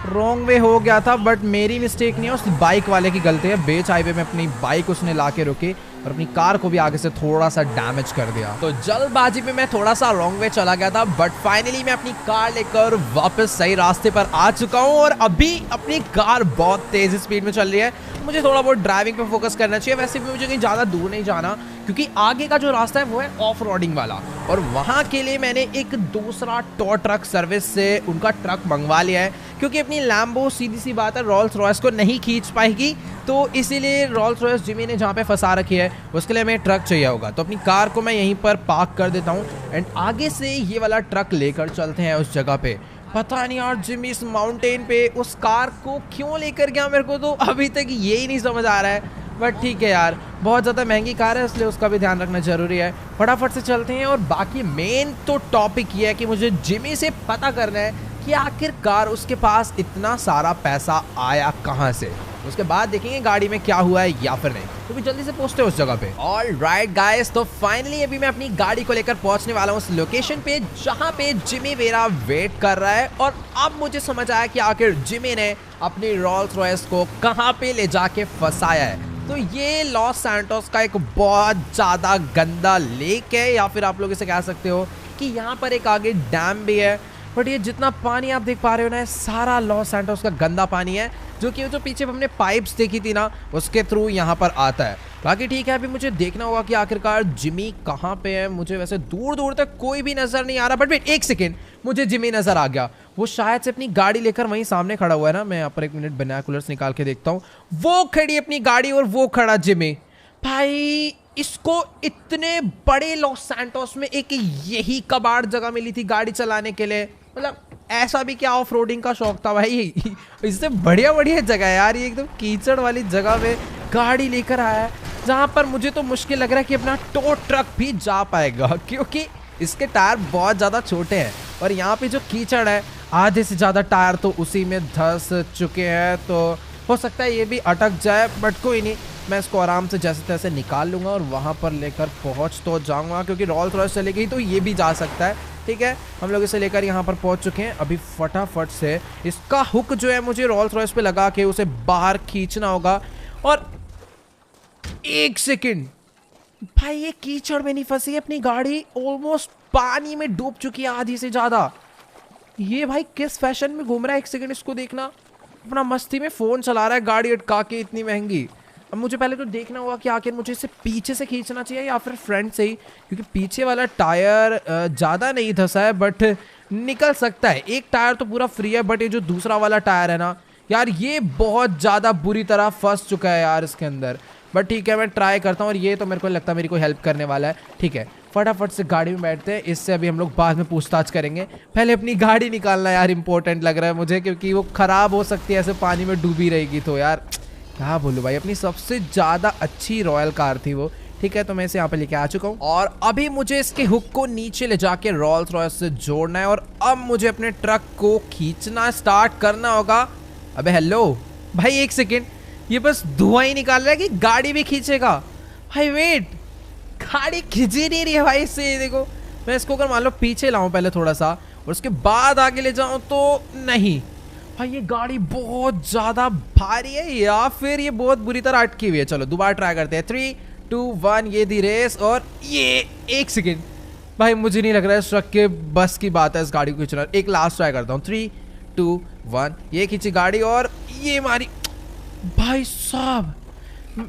रॉन्ग वे हो गया था, बट मेरी मिस्टेक नहीं है, उस बाइक वाले की गलती है। बेच हाईवे में अपनी बाइक उसने लाके रोकी और अपनी कार को भी आगे से थोड़ा सा डैमेज कर दिया। तो जल्दबाजी में मैं थोड़ा सा रॉन्ग वे चला गया था, बट फाइनली मैं अपनी कार लेकर वापस सही रास्ते पर आ चुका हूँ। और अभी अपनी कार बहुत तेज स्पीड में चल रही है। मुझे थोड़ा बहुत ड्राइविंग पे फोकस करना चाहिए। वैसे भी मुझे कहीं ज़्यादा दूर नहीं जाना, क्योंकि आगे का जो रास्ता है वो है ऑफ रोडिंग वाला, और वहाँ के लिए मैंने एक दूसरा टो ट्रक सर्विस से उनका ट्रक मंगवा लिया है, क्योंकि अपनी लैम्बो सीधी सी बात है रोल्स रॉयस को नहीं खींच पाएगी। तो इसीलिए रोल्स रॉयस जिमी ने जहाँ पे फंसा रखी है उसके लिए हमें ट्रक चाहिए होगा। तो अपनी कार को मैं यहीं पर पार्क कर देता हूँ एंड आगे से ये वाला ट्रक लेकर चलते हैं उस जगह पे। पता नहीं यार जिमी इस माउंटेन पे उस कार को क्यों लेकर गया, मेरे को तो अभी तक यही नहीं समझ आ रहा है। बट ठीक है यार, बहुत ज़्यादा महंगी कार है, इसलिए उसका भी ध्यान रखना जरूरी है। फटाफट से चलते हैं। और बाकी मेन तो टॉपिक ये है कि मुझे जिमी से पता करना है कि आखिरकार उसके पास इतना सारा पैसा आया कहाँ से। उसके बाद देखेंगे गाड़ी में क्या हुआ है या फिर नहीं, तो भी जल्दी से पहुंचते हैं उस जगह पे। ऑलराइट गाइस, तो फाइनली अभी मैं अपनी गाड़ी को लेकर पहुंचने वाला हूं उस लोकेशन पे जहां पे जिमी वेरा वेट कर रहा है। और अब मुझे समझ आया कि आखिर जिमी ने अपनी रोल्स रॉयस को कहां पे ले जाके फंसाया है। तो ये लॉस सैंटोस का एक बहुत ज्यादा गंदा लेक है, या फिर आप लोग इसे कह सकते हो कि यहाँ पर एक आगे डैम भी है। बट ये जितना पानी आप देख पा रहे हो ना, सारा लॉस सैंटोस का गंदा पानी है, जो कि जो पीछे हमने पाइप्स देखी थी ना, उसके थ्रू यहाँ पर आता है। बाकी ठीक है, अभी मुझे देखना होगा कि आखिरकार जिमी कहाँ पे है। मुझे वैसे दूर दूर तक कोई भी नजर नहीं आ रहा, बट वेट एक सेकेंड, मुझे जिमी नजर आ गया। वो शायद से अपनी गाड़ी लेकर वहीं सामने खड़ा हुआ है ना। मैं यहाँ पर 1 मिनट बाइनोकुलर्स निकाल के देखता हूँ। वो खड़ी अपनी गाड़ी और वो खड़ा जिमी। भाई इसको इतने बड़े लॉस सैंटोस में एक यही कबाड़ जगह मिली थी गाड़ी चलाने के लिए। मतलब ऐसा भी क्या ऑफ रोडिंग का शौक था भाई। इससे बढ़िया बढ़िया जगह है यार, ये एकदम कीचड़ वाली जगह में गाड़ी लेकर आया है, जहाँ पर मुझे तो मुश्किल लग रहा है कि अपना टो ट्रक भी जा पाएगा, क्योंकि इसके टायर बहुत ज़्यादा छोटे हैं। और यहाँ पे जो कीचड़ है, आधे से ज़्यादा टायर तो उसी में धंस चुके हैं। तो हो सकता है ये भी अटक जाए, बट कोई नहीं, मैं इसको आराम से जैसे तैसे निकाल लूँगा और वहाँ पर लेकर पहुँच तो जाऊँगा, क्योंकि रोल्स रॉयस चली गई तो ये भी जा सकता है। ठीक है, हम लोग इसे लेकर यहाँ पर पहुँच चुके हैं। अभी फटाफट से इसका हुक जो है मुझे रोल्स रॉयस पे लगा के उसे बाहर खींचना होगा। और 1 सेकेंड भाई, ये कीचड़ में नहीं फंसी है अपनी गाड़ी, ऑलमोस्ट पानी में डूब चुकी है आधी से ज्यादा। ये भाई किस फैशन में घूम रहा है, 1 सेकेंड इसको देखना, अपना मस्ती में फोन चला रहा है गाड़ी अटका के इतनी महंगी। अब मुझे पहले तो देखना होगा कि आखिर मुझे इसे पीछे से खींचना चाहिए या फिर फ्रंट से ही, क्योंकि पीछे वाला टायर ज़्यादा नहीं धंसा है, बट निकल सकता है। एक टायर तो पूरा फ्री है, बट ये जो दूसरा वाला टायर है ना यार, ये बहुत ज़्यादा बुरी तरह फंस चुका है यार इसके अंदर। बट ठीक है, मैं ट्राई करता हूँ। और ये तो मेरे को लगता है मेरी कोई हेल्प करने वाला है। ठीक है, फटाफट से गाड़ी में बैठते हैं, इससे अभी हम लोग बाद में पूछताछ करेंगे। पहले अपनी गाड़ी निकालना यार इंपॉर्टेंट लग रहा है मुझे, क्योंकि वो ख़राब हो सकती है ऐसे पानी में डूबी रहेगी तो यार क्या बोलूँ भाई, अपनी सबसे ज़्यादा अच्छी रॉयल कार थी वो। ठीक है, तो मैं इसे यहाँ पे लेके आ चुका हूँ और अभी मुझे इसके हुक को नीचे ले जाके रोल्स रॉयस से जोड़ना है। और अब मुझे अपने ट्रक को खींचना स्टार्ट करना होगा। अबे हेलो भाई, 1 सेकेंड, ये बस धुआं ही निकाल रहा है कि गाड़ी भी खींचेगा? भाई वेट, गाड़ी खींच ही नहीं रही है भाई इससे। देखो, मैं इसको अगर मान लो पीछे लाऊं पहले थोड़ा सा और उसके बाद आगे ले जाऊं तो नहीं भाई, ये गाड़ी बहुत ज्यादा भारी है या फिर ये बहुत बुरी तरह अटकी हुई है। चलो दोबारा ट्राई करते हैं। 3, 2, 1, ये दी रेस। और ये 1 सेकेंड भाई, मुझे नहीं लग रहा है इस ट्रक के बस की बात है इस गाड़ी को खींचना। एक लास्ट ट्राई करता हूँ। 3, 2, 1, ये खींची गाड़ी और ये मारी। भाई साहब,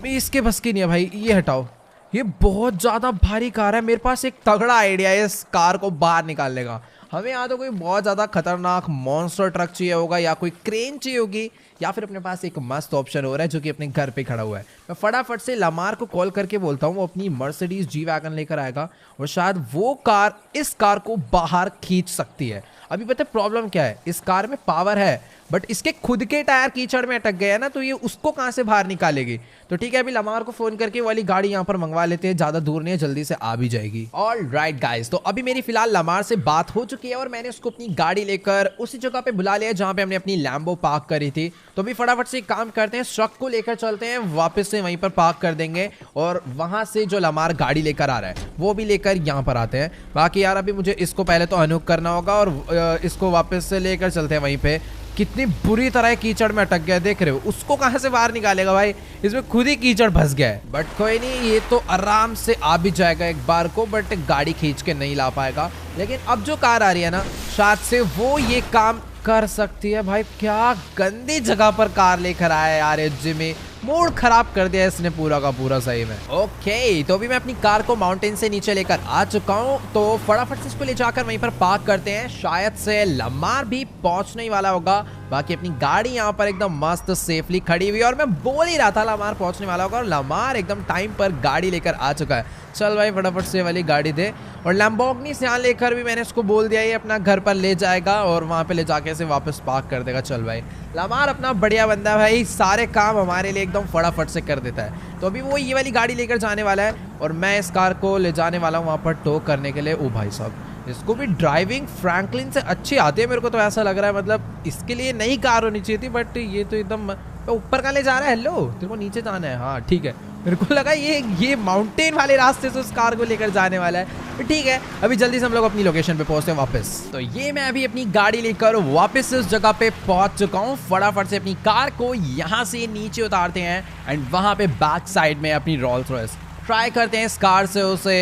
इसके बस की नहीं है भाई, ये हटाओ। ये बहुत ज़्यादा भारी कार है। मेरे पास एक तगड़ा आइडिया है इस कार को बाहर निकालने का। हमें या तो कोई बहुत ज़्यादा खतरनाक मॉन्स्टर ट्रक चाहिए होगा, या कोई क्रेन चाहिए होगी, या फिर अपने पास एक मस्त ऑप्शन हो रहा है जो कि अपने घर पे खड़ा हुआ है। मैं फटाफट से लमार को कॉल करके बोलता हूँ, वो अपनी मर्सिडीज जी वैगन लेकर आएगा और शायद वो कार इस कार को बाहर खींच सकती है। अभी पता है प्रॉब्लम क्या है, इस कार में पावर है बट इसके खुद के टायर कीचड़ में अटक गए हैं ना, तो ये उसको कहाँ से बाहर निकालेगी। तो ठीक है, अभी लमार को फोन करके वाली गाड़ी यहाँ पर मंगवा लेते हैं, ज्यादा दूर नहीं है, जल्दी से आ भी जाएगी। ऑलराइट गाइस, तो अभी मेरी फिलहाल लमार से बात हो चुकी है और मैंने उसको अपनी गाड़ी लेकर उसी जगह पे बुला लिया जहाँ पे हमने अपनी लैम्बो पार्क करी थी। तो अभी फटाफट से काम करते हैं, ट्रक को लेकर चलते हैं, वापस से वहीं पर पार्क कर देंगे और वहां से जो लमार गाड़ी लेकर आ रहा है वो भी लेकर यहाँ पर आते हैं। बाकी यार अभी मुझे इसको पहले तो अनहुक करना होगा और इसको वापस से लेकर चलते हैं वहीं पे। कितनी बुरी तरह कीचड़ में अटक गया, देख रहे हो, उसको कहां से बाहर निकालेगा भाई, इसमें खुद ही कीचड़ फंस गया है। बट कोई नहीं, ये तो आराम से आ भी जाएगा एक बार को, बट गाड़ी खींच के नहीं ला पाएगा। लेकिन अब जो कार आ रही है ना, शायद से वो ये काम कर सकती है। भाई क्या गंदी जगह पर कार लेकर आया यार जिमी, मूड खराब कर दिया इसने पूरा का पूरा सही में। ओके, तो अभी मैं अपनी कार को माउंटेन से नीचे लेकर आ चुका हूँ, तो फटाफट से इसको ले जाकर वहीं पर पार्क करते हैं। शायद से लमार भी पहुंचने ही वाला होगा। बाकी अपनी गाड़ी यहाँ पर एकदम मस्त सेफली खड़ी हुई है और मैं बोल ही रहा था लमार पहुंचने वाला होगा और लमार एकदम टाइम पर गाड़ी लेकर आ चुका है। चल भाई फटाफट से वाली गाड़ी दे। और लैम्बोर्गिनी से यहाँ लेकर भी मैंने उसको बोल दिया ये अपना घर पर ले जाएगा और वहाँ पे ले जाके से वापस पार्क कर देगा। चल भाई, लमार अपना बढ़िया बंदा भाई, सारे काम हमारे लिए एकदम फटाफट से कर देता है। तो अभी वो ये वाली गाड़ी लेकर जाने वाला है और मैं इस कार को ले जाने वाला हूँ वहाँ पर टो करने के लिए। ओ भाई साहब, इसको भी ड्राइविंग फ्रैंकलिन से अच्छी आती है, मेरे को तो ऐसा लग रहा है। मतलब इसके लिए नई कार होनी चाहिए थी, बट ये तो एकदम तो ऊपर का ले जा रहा है। हेलो, तेरे को नीचे जाना है? हाँ ठीक है, मेरे को लगा ये माउंटेन वाले रास्ते से उस कार को लेकर जाने वाला है। ठीक है, अभी जल्दी से हम लोग अपनी लोकेशन पे पहुंचते हैं वापस। तो ये मैं अभी अपनी गाड़ी लेकर वापस उस जगह पे पहुंच चुका हूँ। फटाफट से अपनी कार को यहाँ से नीचे उतारते हैं एंड वहां पे बैक साइड में अपनी रोल्स रॉयस ट्राई करते हैं इस कार से उसे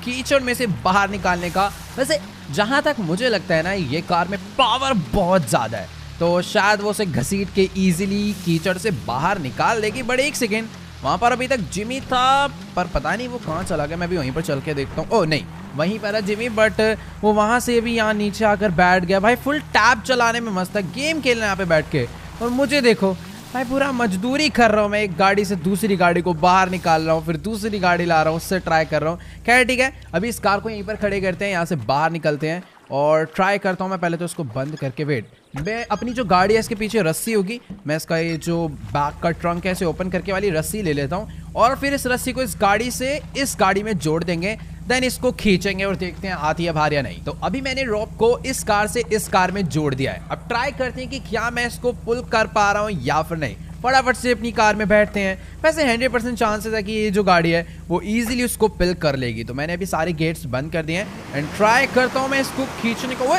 कीचड़ में से बाहर निकालने का। वैसे जहां तक मुझे लगता है ना, ये कार में पावर बहुत ज्यादा है, तो शायद वो उसे घसीट के इजीली कीचड़ से बाहर निकाल देगी। बट एक सेकेंड, वहां पर अभी तक जिमी था, पर पता नहीं वो कहाँ चला गया। मैं भी वहीं पर चल के देखता हूँ। ओह नहीं, वहीं पर है जिमी, बट वो वहां से भी यहाँ नीचे आकर बैठ गया। भाई फुल टैब चलाने में मस्त है, गेम खेलना यहाँ पे बैठ के, और मुझे देखो भाई पूरा मजदूरी कर रहा हूँ मैं। एक गाड़ी से दूसरी गाड़ी को बाहर निकाल रहा हूँ, फिर दूसरी गाड़ी ला रहा हूँ, उससे ट्राई कर रहा हूँ। खैर ठीक है, अभी इस कार को यहीं पर खड़े करते हैं, यहाँ से बाहर निकलते हैं और ट्राई करता हूँ मैं पहले तो इसको बंद करके। वेट, मैं अपनी जो गाड़ी है इसके पीछे रस्सी होगी, मैं इसका ये जो बैक का ट्रंक है इसे ओपन करके वाली रस्सी ले लेता हूँ और फिर इस रस्सी को इस गाड़ी से इस गाड़ी में जोड़ देंगे। देन इसको खींचेंगे और देखते हैं आती है बाहर या नहीं। तो अभी मैंने रोप को इस कार से इस कार में जोड़ दिया है। अब ट्राई करते हैं कि क्या मैं इसको पुल कर पा रहा हूँ या फिर नहीं। फटाफट से अपनी कार में बैठते हैं। वैसे 100% चांसेस है कि ये जो गाड़ी है वो इजीली उसको पिल कर लेगी। तो मैंने अभी सारे गेट्स बंद कर दिए हैं एंड ट्राई करता हूँ मैं इसको खींचने को।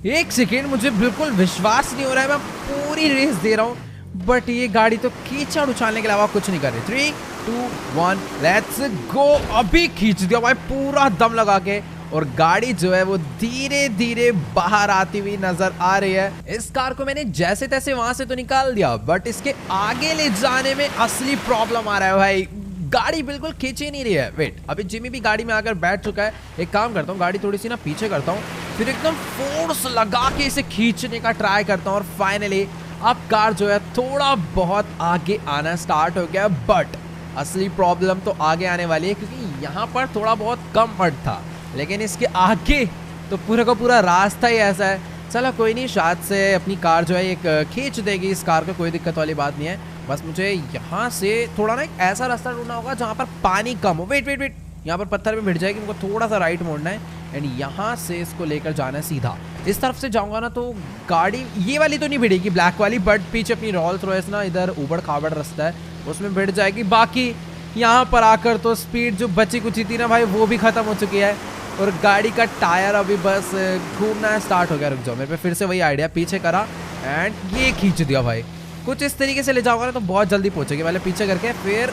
एक सेकेंड, मुझे बिल्कुल विश्वास नहीं हो रहा है, मैं पूरी रेस दे रहा हूँ बट ये गाड़ी तो कीचड़ उछालने के अलावा कुछ नहीं कर रही। 3, 2, 1 लेट्स गो। अभी खींच दिया भाई पूरा दम लगा के, और गाड़ी जो है वो धीरे धीरे बाहर आती हुई नजर आ रही है। इस कार को मैंने जैसे तैसे वहां से तो निकाल दिया, बट इसके आगे ले जाने में असली प्रॉब्लम आ रहा है भाई। गाड़ी बिल्कुल खींच ही नहीं रही है। वेट, अभी जिमी भी गाड़ी में आकर बैठ चुका है। एक काम करता हूँ, गाड़ी थोड़ी सी ना पीछे करता हूँ, फिर एकदम फोर्स लगा के इसे खींचने का ट्राई करता हूँ और फाइनली अब कार जो है थोड़ा बहुत आगे आना स्टार्ट हो गया। बट असली प्रॉब्लम तो आगे आने वाली है, क्योंकि यहाँ पर थोड़ा बहुत कम मड था, लेकिन इसके आगे तो पूरा का पूरा रास्ता ही ऐसा है। चलो कोई नहीं, शायद से अपनी कार जो है एक खींच देगी इस कार को, कोई दिक्कत वाली बात नहीं है। बस मुझे यहाँ से थोड़ा ना एक ऐसा रास्ता ढूंढना होगा जहाँ पर पानी कम हो। वेट वेट वेट, यहाँ पर पत्थर में भिड़ जाएगी, मुझको थोड़ा सा राइट मोड़ना है एंड यहाँ से इसको लेकर जाना है सीधा। इस तरफ से जाऊँगा ना तो गाड़ी ये वाली तो नहीं भिड़ेगी, ब्लैक वाली, बट पीछे अपनी रोल्स रॉयस ना इधर ऊबड़ खाबड़ रास्ता है उसमें भिड़ जाएगी। बाकी यहाँ पर आकर तो स्पीड जो बची कुची थी ना भाई वो भी खत्म हो चुकी है, और गाड़ी का टायर अभी बस घूमना स्टार्ट हो गया। रुक जाओ, मेरे पे फिर से वही आइडिया, पीछे करा एंड ये खींच दिया भाई। कुछ इस तरीके से ले जाऊंगा ना तो बहुत जल्दी पहुंचेगी। पहले पीछे करके फिर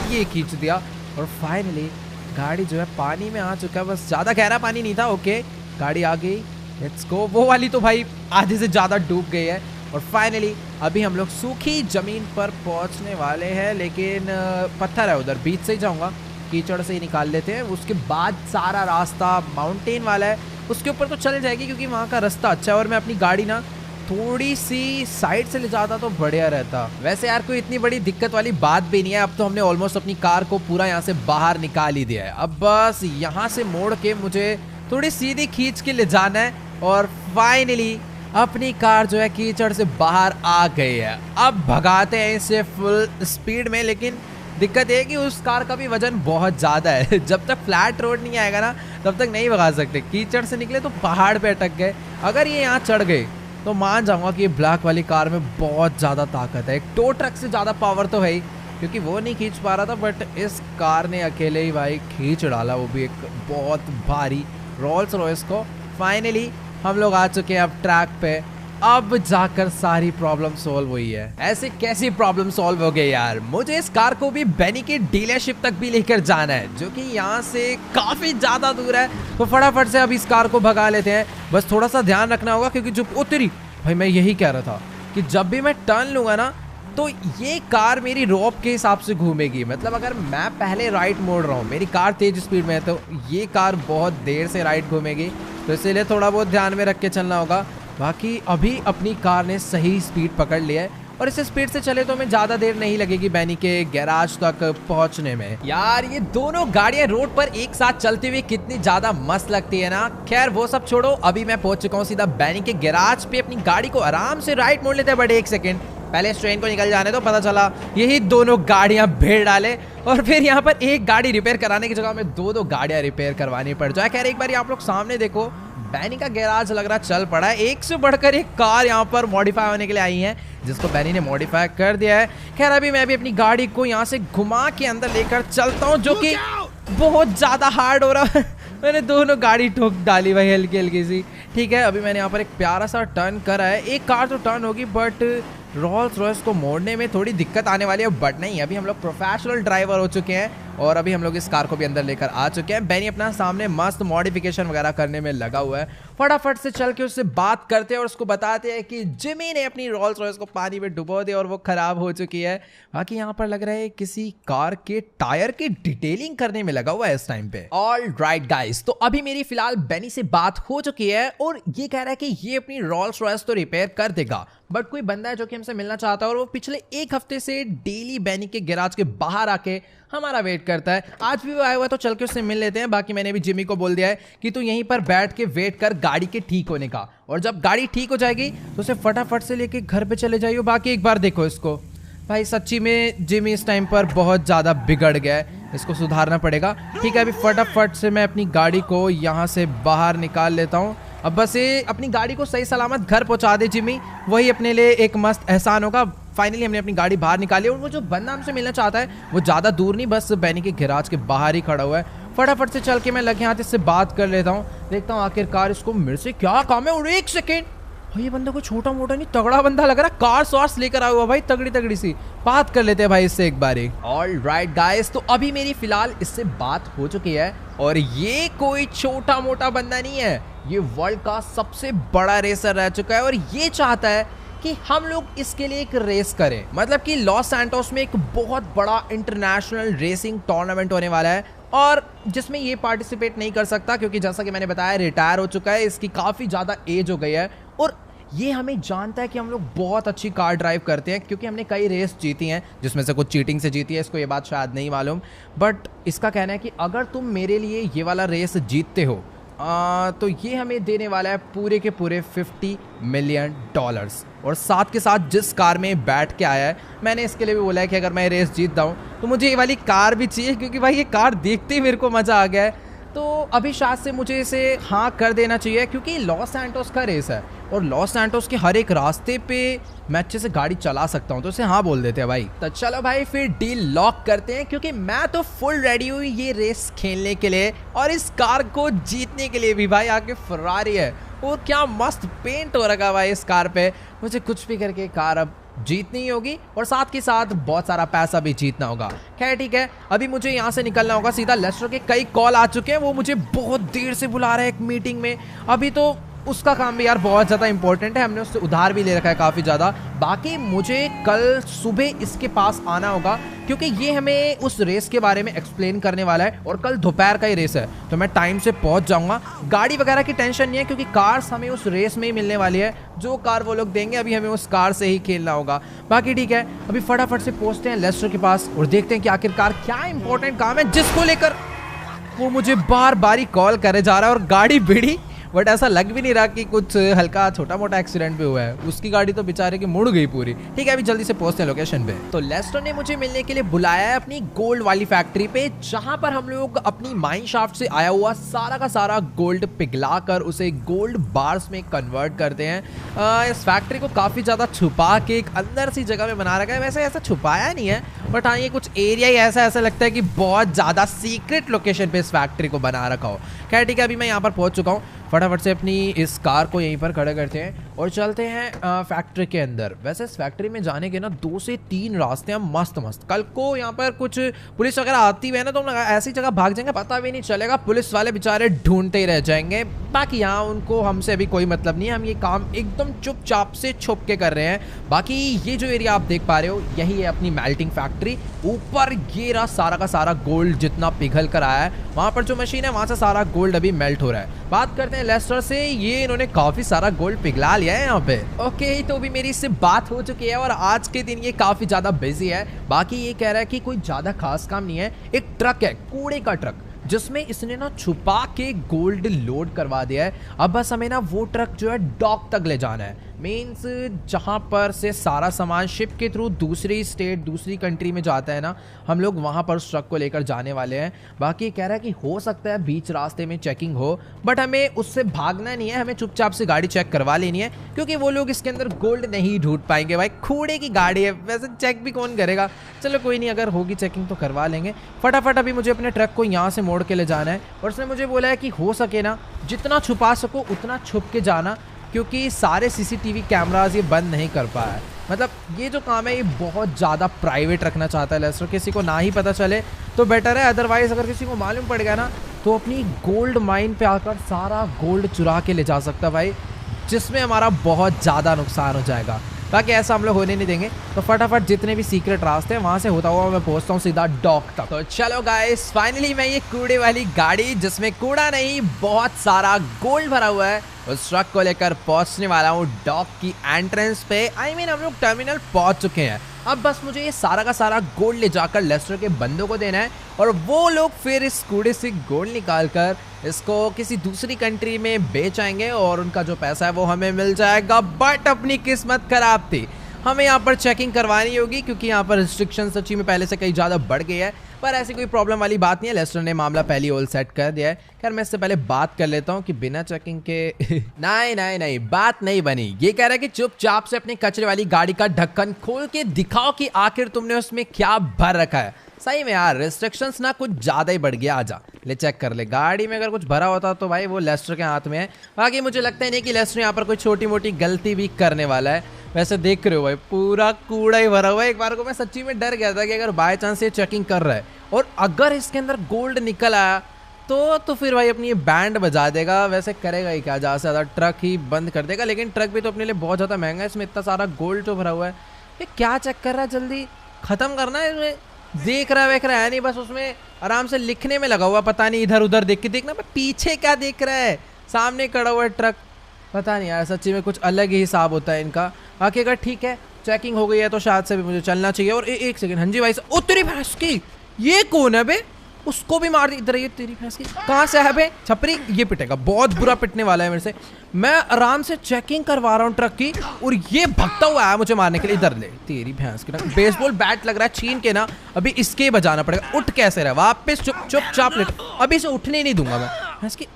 ये खींच दिया और फाइनली गाड़ी जो है पानी में आ चुका है। बस ज़्यादा गहरा पानी नहीं था। ओके, गाड़ी आ गई, लेट्स गो। वो वाली तो भाई आधे से ज़्यादा डूब गई है और फाइनली अभी हम लोग सूखी ज़मीन पर पहुंचने वाले हैं, लेकिन पत्थर है उधर, बीच से ही जाऊँगा, कीचड़ से ही निकाल लेते हैं। उसके बाद सारा रास्ता माउंटेन वाला है, उसके ऊपर तो चल जाएगी क्योंकि वहाँ का रास्ता अच्छा है। और मैं अपनी गाड़ी ना थोड़ी सी साइड से ले जाता तो बढ़िया रहता। वैसे यार कोई इतनी बड़ी दिक्कत वाली बात भी नहीं है। अब तो हमने ऑलमोस्ट अपनी कार को पूरा यहाँ से बाहर निकाल ही दिया है। अब बस यहाँ से मोड़ के मुझे थोड़ी सीधी खींच के ले जाना है और फाइनली अपनी कार जो है कीचड़ से बाहर आ गई है। अब भगाते हैं इसे फुल स्पीड में, लेकिन दिक्कत ये है कि उस कार का भी वजन बहुत ज़्यादा है। जब तक फ्लैट रोड नहीं आएगा ना तब तक नहीं भगा सकते। कीचड़ से निकले तो पहाड़ पे अटक गए। अगर ये यहाँ चढ़ गए तो मान जाऊंगा कि ये ब्लैक वाली कार में बहुत ज़्यादा ताकत है। एक टो ट्रक से ज़्यादा पावर तो है ही, क्योंकि वो नहीं खींच पा रहा था, बट इस कार ने अकेले ही भाई खींच डाला, वो भी एक बहुत भारी रोल्स रॉयस को। फाइनली हम लोग आ चुके हैं अब ट्रैक पे। अब जाकर सारी प्रॉब्लम सॉल्व हुई है। ऐसे कैसी प्रॉब्लम सॉल्व हो गई यार? मुझे इस कार को भी बेनी के डीलरशिप तक भी लेकर जाना है, जो कि यहाँ से काफी ज्यादा दूर है। तो फटाफट से अब इस कार को भगा लेते हैं। बस थोड़ा सा ध्यान रखना होगा, क्योंकि जो उतरी भाई, मैं यही कह रहा था कि जब भी मैं टर्न लूंगा ना तो ये कार मेरी रोप के हिसाब से घूमेगी। मतलब अगर मैं पहले राइट मोड़ रहा हूँ, मेरी कार तेज स्पीड में है, तो ये कार बहुत देर से राइट घूमेगी। तो इसीलिए थोड़ा बहुत ध्यान में रख के चलना होगा। बाकी अभी अपनी कार ने सही स्पीड पकड़ लिया है और इस स्पीड से चले तो हमें ज्यादा देर नहीं लगेगी बैनी के गैराज तक पहुंचने में। यार ये दोनों गाड़ियां रोड पर एक साथ चलती हुई कितनी ज्यादा मस्त लगती है ना। खैर वो सब छोड़ो, अभी मैं पहुंच चुका हूं सीधा बैनी के गैराज पे। अपनी गाड़ी को आराम से राइट मोड़ लेते हैं, बट एक सेकेंड पहले इस ट्रेन को निकल जाने तो पता चला यही दोनों गाड़ियां भीड़ डाले और फिर यहाँ पर एक गाड़ी रिपेयर कराने की जगह में दो गाड़ियां रिपेयर करवानी पड़ जाए। खैर एक बार आप लोग सामने देखो, बैनी का गैराज लग रहा चल पड़ा है। एक से बढ़कर एक कार यहाँ पर मॉडिफाई होने के लिए आई है, जिसको बैनी ने मॉडिफाई कर दिया है। खैर अभी मैं भी अपनी गाड़ी को यहाँ से घुमा के अंदर लेकर चलता हूँ, जो कि बहुत ज्यादा हार्ड हो रहा है। मैंने दोनों गाड़ी ठोक डाली भाई, हल्की हल्की सी। ठीक है, अभी मैंने यहाँ पर एक प्यारा सा टर्न करा है। एक कार तो टर्न होगी, बट रोल्स रॉयस को मोड़ने में थोड़ी दिक्कत आने वाली है। बट नहीं, अभी हम लोग प्रोफेशनल ड्राइवर हो चुके हैं और अभी हम लोग इस कार को भी अंदर लेकर आ चुके हैं। बैनी अपना सामने मस्त मॉडिफिकेशन वगैरह करने में लगा हुआ है। फटाफट से चल के उससे बात करते हैं और उसको बताते हैं कि जिमी ने अपनी रोल्स रॉयस को पानी में डुबो दिया और वो खराब हो चुकी है। बाकी यहाँ पर लग रहा है किसी कार के टायर की डिटेलिंग करने में लगा हुआ है इस टाइम पे। ऑल राइट गाइस, तो अभी मेरी फिलहाल बैनी से बात हो चुकी है और ये कह रहा है कि ये अपनी रोल्स रॉयस तो रिपेयर कर देगा, बट कोई बंदा है जो कि हमसे मिलना चाहता है और वो पिछले एक हफ्ते से डेली बैनी के गैराज के बाहर आके हमारा वेट करता है। आज भी वो आया हुआ है, तो चल के उससे मिल लेते हैं। बाकी मैंने भी जिमी को बोल दिया है कि तू यहीं पर बैठ के वेट कर गाड़ी के ठीक होने का, और जब गाड़ी ठीक हो जाएगी तो उसे फटाफट से लेके घर पे चले जाइए। बाकी एक बार देखो इसको भाई, सच्ची में जिमी इस टाइम पर बहुत ज़्यादा बिगड़ गया है, इसको सुधारना पड़ेगा। ठीक है, अभी फटाफट से मैं अपनी गाड़ी को यहाँ से बाहर निकाल लेता हूँ। अब बस ये अपनी गाड़ी को सही सलामत घर पहुँचा दे जिमी, वही अपने लिए एक मस्त एहसान होगा। फाइनली हमने अपनी गाड़ी बाहर निकाली और वो जो बंदा हमसे मिलना चाहता है वो ज़्यादा दूर नहीं, बस बैनी के गैराज के बाहर ही खड़ा हुआ है। फटाफट से चल के मैं लगे हाथ इससे बात कर लेता हूँ, देखता हूँ आखिरकार इसको मेरे से क्या काम है। और एक सेकेंड, ये बंदा कोई छोटा मोटा नहीं, तगड़ा बंदा लग रहा है। कार स्वार्स लेकर आया हुआ भाई, तगड़ी तगड़ी सी। बात कर लेते हैं भाई इससे एक बारी। ऑल राइट गाइस, तो अभी मेरी फिलहाल इससे बात हो चुकी है और ये कोई छोटा मोटा बंदा नहीं है, ये वर्ल्ड का सबसे बड़ा रेसर रह चुका है और ये चाहता है कि हम लोग इसके लिए एक रेस करें। मतलब कि लॉस सैंटोस में एक बहुत बड़ा इंटरनेशनल रेसिंग टूर्नामेंट होने वाला है और जिसमें ये पार्टिसिपेट नहीं कर सकता क्योंकि जैसा कि मैंने बताया रिटायर हो चुका है, इसकी काफ़ी ज़्यादा एज हो गई है। और ये हमें जानता है कि हम लोग बहुत अच्छी कार ड्राइव करते हैं क्योंकि हमने कई रेस जीती हैं, जिसमें से कुछ चीटिंग से जीती है, इसको ये बात शायद नहीं मालूम। बट इसका कहना है कि अगर तुम मेरे लिए ये वाला रेस जीतते हो तो ये हमें देने वाला है पूरे के पूरे $50 मिलियन। और साथ के साथ जिस कार में बैठ के आया है, मैंने इसके लिए भी बोला है कि अगर मैं रेस जीतता हूँ तो मुझे ये वाली कार भी चाहिए, क्योंकि भाई ये कार देखते ही मेरे को मज़ा आ गया है। तो अभी शायद से मुझे इसे हाँ कर देना चाहिए क्योंकि लॉस सैंटोस का रेस है और लॉस सैंटोस के हर एक रास्ते पे मैं अच्छे से गाड़ी चला सकता हूँ, तो इसे हाँ बोल देते हैं भाई। तो चलो भाई फिर डील लॉक करते हैं, क्योंकि मैं तो फुल रेडी हूँ ये रेस खेलने के लिए और इस कार को जीतने के लिए भी। भाई आगे फरारी है और क्या मस्त पेंट हो रखा भाई इस कार पे। मुझे कुछ भी करके कार अब जीतनी होगी और साथ के साथ बहुत सारा पैसा भी जीतना होगा। खैर ठीक है, अभी मुझे यहाँ से निकलना होगा सीधा। लेस्टर के कई कॉल आ चुके हैं, वो मुझे बहुत देर से बुला रहा है एक मीटिंग में। अभी तो उसका काम भी यार बहुत ज़्यादा इंपॉर्टेंट है, हमने उससे उधार भी ले रखा है काफ़ी ज़्यादा। बाकी मुझे कल सुबह इसके पास आना होगा क्योंकि ये हमें उस रेस के बारे में एक्सप्लेन करने वाला है और कल दोपहर का ही रेस है, तो मैं टाइम से पहुंच जाऊंगा। गाड़ी वगैरह की टेंशन नहीं है क्योंकि कार्स हमें उस रेस में ही मिलने वाली है, जो कार वो लोग देंगे अभी हमें उस कार से ही खेलना होगा। बाकी ठीक है, अभी फटाफट से पहुंचते हैं लेस्टर के पास और देखते हैं कि आखिरकार क्या इंपॉर्टेंट काम है जिसको लेकर वो मुझे बार बार ही कॉल करे जा रहा है। और गाड़ी भिड़ी, बट ऐसा लग भी नहीं रहा कि कुछ हल्का छोटा मोटा एक्सीडेंट भी हुआ है। उसकी गाड़ी तो बेचारे की मुड़ गई पूरी। ठीक है, अभी जल्दी से पहुंचते हैं लोकेशन पे। तो लेस्टर ने मुझे मिलने के लिए बुलाया है अपनी गोल्ड वाली फैक्ट्री पे, जहां पर हम लोग अपनी माइन शाफ्ट से आया हुआ सारा का सारा गोल्ड पिघला कर उसे गोल्ड बार्स में कन्वर्ट करते हैं। इस फैक्ट्री को काफी ज्यादा छुपा के एक अंदर सी जगह में बना रखा है। वैसे ऐसा छुपाया नहीं है, बट हाँ ये कुछ एरिया ही ऐसा लगता है कि बहुत ज्यादा सीक्रेट लोकेशन पे इस फैक्ट्री को बना रखा हो। खैर ठीक है, अभी मैं यहाँ पर पहुंच चुका हूँ। फटाफट से अपनी इस कार को यहीं पर खड़ा करते हैं और चलते हैं फैक्ट्री के अंदर। वैसे इस फैक्ट्री में जाने के ना 2 से 3 रास्ते हैं मस्त मस्त। कल को यहाँ पर कुछ पुलिस वगैरह आती हुई है ना, तो हम ऐसी जगह भाग जाएंगे, पता भी नहीं चलेगा, पुलिस वाले बेचारे ढूंढते ही रह जाएंगे। बाकी यहाँ उनको हमसे अभी कोई मतलब नहीं है, हम ये काम एकदम चुपचाप से छुप के कर रहे हैं। बाकी ये जो एरिया आप देख पा रहे हो यही है अपनी मेल्टिंग फैक्ट्री। ऊपर ये रहा सारा का सारा गोल्ड जितना पिघल कर आया है, वहाँ पर जो मशीन है वहाँ से सारा गोल्ड अभी मेल्ट हो रहा है। बात करते हैं लेस्टर से, ये इन्होंने काफी सारा गोल्ड पिघला लिया है यहाँ पे। ओके, तो अभी मेरी इससे बात हो चुकी है और आज के दिन ये काफी ज्यादा बिजी है। बाकी ये कह रहा है कि कोई ज्यादा खास काम नहीं है, एक ट्रक है, कूड़े का ट्रक, जिसमें इसने ना छुपा के गोल्ड लोड करवा दिया है। अब बस हमें ना वो ट्रक जो है डॉक तक ले जाना है। मीन्स जहाँ पर से सारा सामान शिप के थ्रू दूसरी स्टेट दूसरी कंट्री में जाता है ना, हम लोग वहाँ पर उस ट्रक को लेकर जाने वाले हैं। बाकी कह रहा है कि हो सकता है बीच रास्ते में चेकिंग हो, बट हमें उससे भागना नहीं है, हमें चुपचाप से गाड़ी चेक करवा लेनी है, क्योंकि वो लोग इसके अंदर गोल्ड नहीं ढूंढ पाएंगे। भाई कूड़े की गाड़ी है, वैसे चेक भी कौन करेगा। चलो कोई नहीं, अगर होगी चेकिंग तो करवा लेंगे। फटाफट अभी मुझे अपने ट्रक को यहाँ से मोड़ के ले जाना है, और उसने मुझे बोला है कि हो सके ना जितना छुपा सको उतना छुप के जाना, क्योंकि सारे सीसीटीवी कैमरास ये बंद नहीं कर पाया है। मतलब ये जो काम है ये बहुत ज़्यादा प्राइवेट रखना चाहता है लेस्टर, किसी को ना ही पता चले तो बेटर है, अदरवाइज अगर किसी को मालूम पड़ गया ना तो अपनी गोल्ड माइन पे आकर सारा गोल्ड चुरा के ले जा सकता है भाई, जिसमें हमारा बहुत ज़्यादा नुकसान हो जाएगा। बाकी ऐसा हम लोग होने नहीं देंगे। तो फटाफट जितने भी सीक्रेट रास्ते हैं वहां से होता हुआ मैं पहुंचता हूँ सीधा डॉक तक। तो चलो गाइस, फाइनली मैं ये कूड़े वाली गाड़ी, जिसमें कूड़ा नहीं बहुत सारा गोल्ड भरा हुआ है, उस ट्रक को लेकर पहुंचने वाला हूँ डॉक की एंट्रेंस पे। I mean, हम लोग टर्मिनल पहुंच चुके हैं। अब बस मुझे ये सारा का सारा गोल्ड ले जाकर लेस्टर के बंदों को देना है, और वो लोग फिर इस कूड़े से गोल्ड निकाल कर इसको किसी दूसरी कंट्री में बेच आएंगे, और उनका जो पैसा है वो हमें मिल जाएगा। बट अपनी किस्मत खराब थी, हमें यहाँ पर चेकिंग करवानी होगी, क्योंकि यहाँ पर रिस्ट्रिक्शन सच्ची में पहले से कहीं ज़्यादा बढ़ गई है। पर ऐसी कोई प्रॉब्लम वाली बात नहीं है, लेस्टर ने मामला पहले ऑल सेट कर दिया है। खैर मैं इससे पहले बात कर लेता हूँ कि बिना चेकिंग के नहीं बात नहीं बनी। ये कह रहा है कि चुपचाप से अपनी कचरे वाली गाड़ी का ढक्कन खोल के दिखाओ कि आखिर तुमने उसमें क्या भर रखा है। सही में यार रिस्ट्रिक्शंस ना कुछ ज़्यादा ही बढ़ गया। आजा ले चेक कर ले, गाड़ी में अगर कुछ भरा होता तो भाई वो लेस्टर के हाथ में है। बाकी मुझे लगता है नहीं कि लेस्टर यहाँ पर कोई छोटी मोटी गलती भी करने वाला है। वैसे देख रहे हो भाई पूरा कूड़ा ही भरा हुआ है। एक बार को मैं सच्ची में डर गया था कि अगर बाय चांस ये चेकिंग कर रहा है और अगर इसके अंदर गोल्ड निकल आया तो फिर भाई अपनी ये बैंड बजा देगा। वैसे करेगा ही क्या, ज़्यादा से ज़्यादा ट्रक ही बंद कर देगा। लेकिन ट्रक भी तो अपने लिए बहुत ज़्यादा महंगा है, इसमें इतना सारा गोल्ड जो भरा हुआ है। ये क्या चेक कर रहा है, जल्दी ख़त्म करना है। इसमें देख रहा है नहीं, बस उसमें आराम से लिखने में लगा हुआ। पता नहीं इधर उधर देख के देखना, पीछे क्या देख रहा है, सामने खड़ा हुआ है ट्रक। पता नहीं यार, सच्ची में कुछ अलग ही हिसाब होता है इनका। बाकी अगर ठीक है चेकिंग हो गई है तो शायद से भी मुझे चलना चाहिए। और एक सेकंड, हाँ जी भाई, ओ तेरी भैंस की, ये कौन है बे? उसको भी मार दी। इधर ये तेरी भैंस की कहाँ से है बे? छपरी, ये पिटेगा, बहुत बुरा पिटने वाला है मेरे से। मैं आराम से चेकिंग करवा रहा हूँ ट्रक की और ये भगता हुआ आया मुझे मारने के लिए। इधर ले तेरी भैंस की, बेसबॉल बैट लग रहा है छीन के ना, अभी इसके ही बजाना पड़ेगा। उठ कैसे रहा, वापस चुपचाप लेट, अभी से उठने ही नहीं दूंगा मैं। भैंस की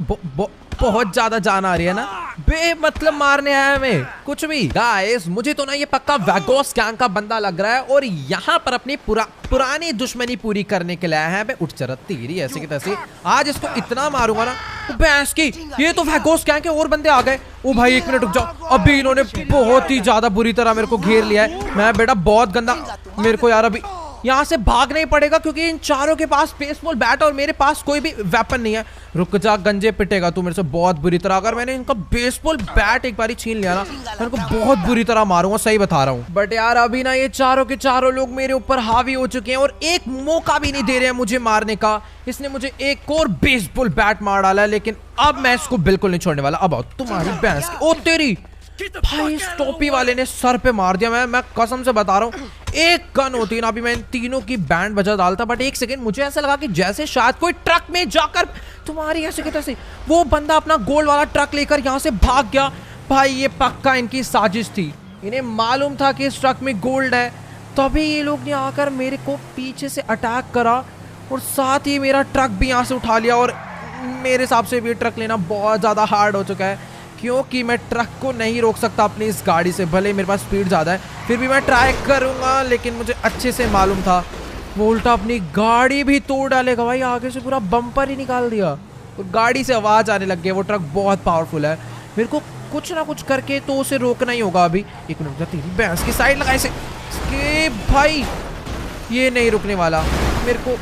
बहुत ज्यादा जान आ रही है ना बे, मतलब मारने आया मैं कुछ भी। गाइस मुझे तो ना ये पक्का वैगोस गैंग का बंदा लग रहा है और यहाँ पर अपनी पुरानी दुश्मनी पूरी करने के लिए आया है। बे उठ चरत तेरी ऐसे की तैसे, आज इसको इतना मारूंगा ना। भैंस की, ये तो वैगोस गैंग के और बंदे आ गए। ओ भाई एक मिनट रुक जाओ, अभी इन्होंने बहुत ही ज्यादा बुरी तरह मेरे को घेर लिया है। मैं बेटा बहुत गंदा, मेरे को यार अभी यहाँ से भागना ही पड़ेगा क्योंकि इन चारों के पास बेसबॉल बैट और मेरे पास कोई भी वेपन नहीं है। रुक जा गंजे, पिटेगा तू मेरे से बहुत बुरी तरह। अगर मैंने इनका बेसबॉल बैट एक बार छीन लिया ना, मैं इनको बहुत बुरी तरह मारूंगा, सही बता रहा हूँ। बट यार अभी ना ये चारों के चारों लोग मेरे ऊपर हावी हो चुके हैं और एक मौका भी नहीं दे रहे हैं मुझे मारने का। इसने मुझे एक और बेसबॉल बैट मार डाला है, लेकिन अब मैं इसको बिल्कुल नहीं छोड़ने वाला। अब आओ तुम्हारी भैंस, ओ तेरी भाई, इस टोपी वाले ने सर पे मार दिया। मैं कसम से बता रहा हूँ, एक गन होती ना अभी मैं इन तीनों की बैंड बजा डालता। बट एक सेकंड, मुझे ऐसा लगा कि जैसे शायद कोई ट्रक में जाकर तुम्हारी ऐसे की तैसे वो बंदा अपना गोल्ड वाला ट्रक लेकर यहाँ से भाग गया। भाई ये पक्का इनकी साजिश थी, इन्हें मालूम था कि इस ट्रक में गोल्ड है, तभी ये लोग ने आकर मेरे को पीछे से अटैक करा और साथ ही मेरा ट्रक भी यहाँ से उठा लिया। और मेरे हिसाब से भी ट्रक लेना बहुत ज़्यादा हार्ड हो चुका है, क्योंकि मैं ट्रक को नहीं रोक सकता अपनी इस गाड़ी से। भले मेरे पास स्पीड ज़्यादा है फिर भी मैं ट्राई करूँगा, लेकिन मुझे अच्छे से मालूम था वो उल्टा अपनी गाड़ी भी तोड़ डालेगा। भाई आगे से पूरा बम्पर ही निकाल दिया और गाड़ी से आवाज़ आने लग गई। वो ट्रक बहुत पावरफुल है, मेरे को कुछ ना कुछ करके तो उसे रोकना ही होगा। अभी एक मिनट, तेरी भैंस की साइड लगा इसे। भाई ये नहीं रुकने वाला। मेरे को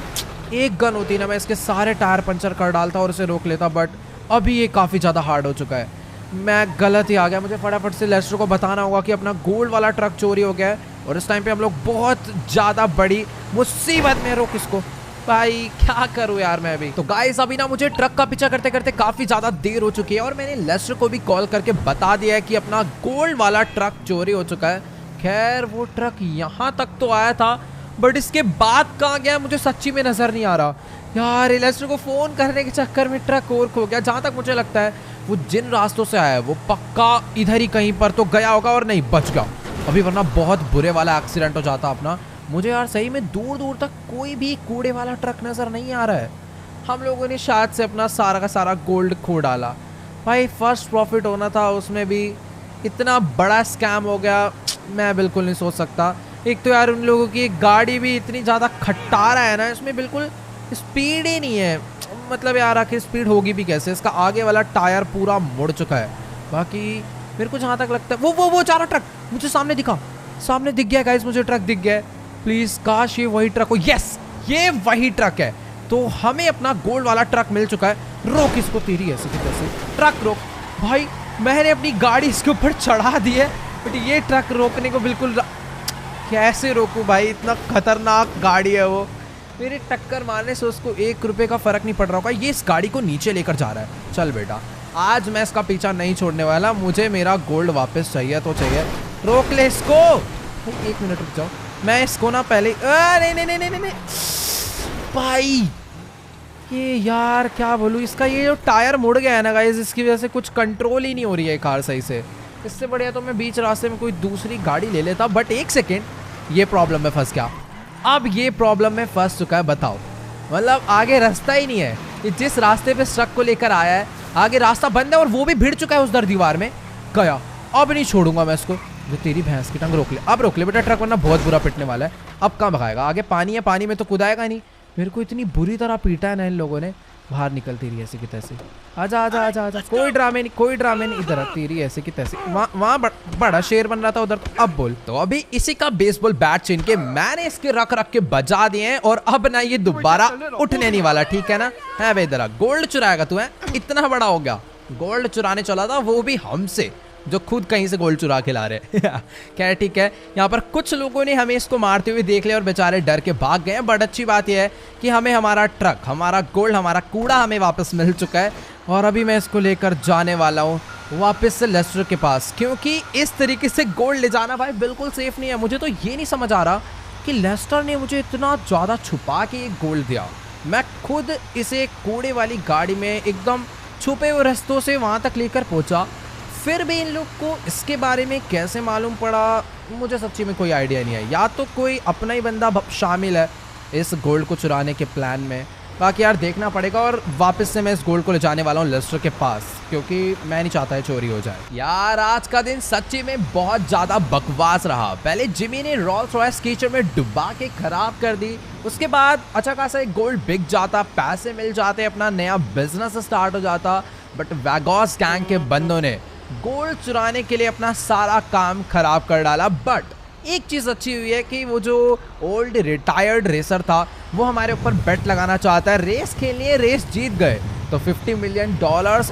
एक गन होती ना, मैं इसके सारे टायर पंचर कर डालता और इसे रोक लेता। बट अभी ये काफ़ी ज़्यादा हार्ड हो चुका है, मैं गलत ही आ गया। मुझे फटाफट से लेस्टर को बताना होगा कि अपना गोल्ड वाला ट्रक चोरी हो गया है और इस टाइम पे हम लोग बहुत ज़्यादा बड़ी मुसीबत में। रोक इसको भाई, क्या करूँ यार मैं अभी। तो गाइस अभी ना मुझे ट्रक का पीछा करते करते काफ़ी ज़्यादा देर हो चुकी है और मैंने लेस्टर को भी कॉल करके बता दिया है कि अपना गोल्ड वाला ट्रक चोरी हो चुका है। खैर वो ट्रक यहाँ तक तो आया था, बट इसके बाद कहाँ गया मुझे सच्ची में नज़र नहीं आ रहा यार। लेस्टर को फ़ोन करने के चक्कर में ट्रक और खो गया। जहाँ तक मुझे लगता है वो जिन रास्तों से आया है वो पक्का इधर ही कहीं पर तो गया होगा और नहीं बच गया अभी, वरना बहुत बुरे वाला एक्सीडेंट हो जाता अपना। मुझे यार सही में दूर दूर तक कोई भी कूड़े वाला ट्रक नज़र नहीं आ रहा है। हम लोगों ने शायद से अपना सारा का सारा गोल्ड खो डाला भाई। फर्स्ट प्रॉफिट होना था, उसमें भी इतना बड़ा स्कैम हो गया, मैं बिल्कुल नहीं सोच सकता। एक तो यार उन लोगों की गाड़ी भी इतनी ज़्यादा खट्टारा है ना, इसमें बिल्कुल स्पीड ही नहीं है। मतलब यार आखिर स्पीड होगी भी कैसे, इसका आगे वाला टायर पूरा मुड़ चुका है। बाकी मेरे को जहाँ तक लगता है वो चारा ट्रक मुझे सामने दिखा, सामने दिख गया गाइस, मुझे ट्रक दिख गया। प्लीज़ काश ये वही ट्रक हो। यस, ये वही ट्रक है। तो हमें अपना गोल्ड वाला ट्रक मिल चुका है। रोक इसको, तेरी ऐसे की तैसे ट्रक रोक भाई। मैंने अपनी गाड़ी इसके ऊपर चढ़ा दी है, बट ये ट्रक रोकने को बिल्कुल कैसे रोकूं भाई, इतना खतरनाक गाड़ी है वो। मेरे टक्कर मारने से उसको 1 रुपए का फर्क नहीं पड़ रहा होगा। ये इस गाड़ी को नीचे लेकर जा रहा है। चल बेटा, आज मैं इसका पीछा नहीं छोड़ने वाला, मुझे मेरा गोल्ड वापस चाहिए तो चाहिए। रोक ले इसको। 1 मिनट रुक जाओ, मैं इसको ना पहले नहीं भाई, ये यार क्या बोलूँ, इसका ये जो टायर मुड़ गया है ना गाइस, इसकी वजह से कुछ कंट्रोल ही नहीं हो रही है कार सही से। इससे बढ़िया तो मैं बीच रास्ते में कोई दूसरी गाड़ी ले लेता, बट 1 सेकेंड, ये प्रॉब्लम में फंस गया। अब ये प्रॉब्लम में फंस चुका है। बताओ, मतलब आगे रास्ता ही नहीं है। ये जिस रास्ते पे ट्रक को लेकर आया है, आगे रास्ता बंद है और वो भी भिड़ चुका है उस दर दीवार में। गया, अब नहीं छोड़ूंगा मैं इसको। जो तेरी भैंस की टंग, रोक ले, अब रोक ले बेटा ट्रक, वरना बहुत बुरा पिटने वाला है। अब कहाँ भगाएगा, आगे पानी है, पानी में तो कुदाएगा नहीं। मेरे को इतनी बुरी तरह पीटा है ना इन लोगों ने। बाहर निकलती रही ऐसे की तैसे। आजा आजा आजा आजा, कोई ड्रामे नहीं, कोई ड्रामे नहीं। इधर तेरी ऐसे की तैसे। वहाँ बड़ा शेर बन रहा था उधर। अब बोल। तो अभी इसी का बेसबॉल बैट छीन के मैंने इसके रख के बजा दिए हैं, और अब ना ये दोबारा उठने नहीं वाला, ठीक है ना। है भाई, इधर गोल्ड चुराएगा तू, है इतना बड़ा हो गया, गोल्ड चुराने चला था, वो भी हमसे जो खुद कहीं से गोल्ड चुरा के ला रहे। क्या ठीक है। यहाँ पर कुछ लोगों ने हमें इसको मारते हुए देख लिया और बेचारे डर के भाग गए हैं। बट अच्छी बात यह है कि हमें हमारा ट्रक, हमारा गोल्ड, हमारा कूड़ा हमें वापस मिल चुका है। और अभी मैं इसको लेकर जाने वाला हूँ वापस से लेस्टर के पास, क्योंकि इस तरीके से गोल्ड ले जाना भाई बिल्कुल सेफ नहीं है। मुझे तो ये नहीं समझ आ रहा कि लेस्टर ने मुझे इतना ज़्यादा छुपा के ये गोल्ड दिया। मैं खुद इसे कूड़े वाली गाड़ी में एकदम छुपे हुए रास्तों से वहाँ तक लेकर पहुँचा, फिर भी इन लोग को इसके बारे में कैसे मालूम पड़ा, मुझे सच्ची में कोई आइडिया नहीं है। या तो कोई अपना ही बंदा शामिल है इस गोल्ड को चुराने के प्लान में। बाकी यार देखना पड़ेगा। और वापस से मैं इस गोल्ड को ले जाने वाला हूँ लेस्टर के पास, क्योंकि मैं नहीं चाहता है चोरी हो जाए। यार आज का दिन सच्ची में बहुत ज़्यादा बकवास रहा। पहले जिमी ने रोल्स रॉयस कीचड़ में डुबा के खराब कर दी, उसके बाद अच्छा खासा एक गोल्ड बिक जाता, पैसे मिल जाते, अपना नया बिजनेस स्टार्ट हो जाता। बट वेगॉस गैंग के बंदों ने गोल्ड चुराने के लिए अपना सारा काम खराब कर डाला। बट एक चीज़ अच्छी हुई है कि वो जो ओल्ड रिटायर्ड रेसर था वो हमारे ऊपर बेट लगाना चाहता है, रेस खेलनी है, रेस जीत गए तो $50 मिलियन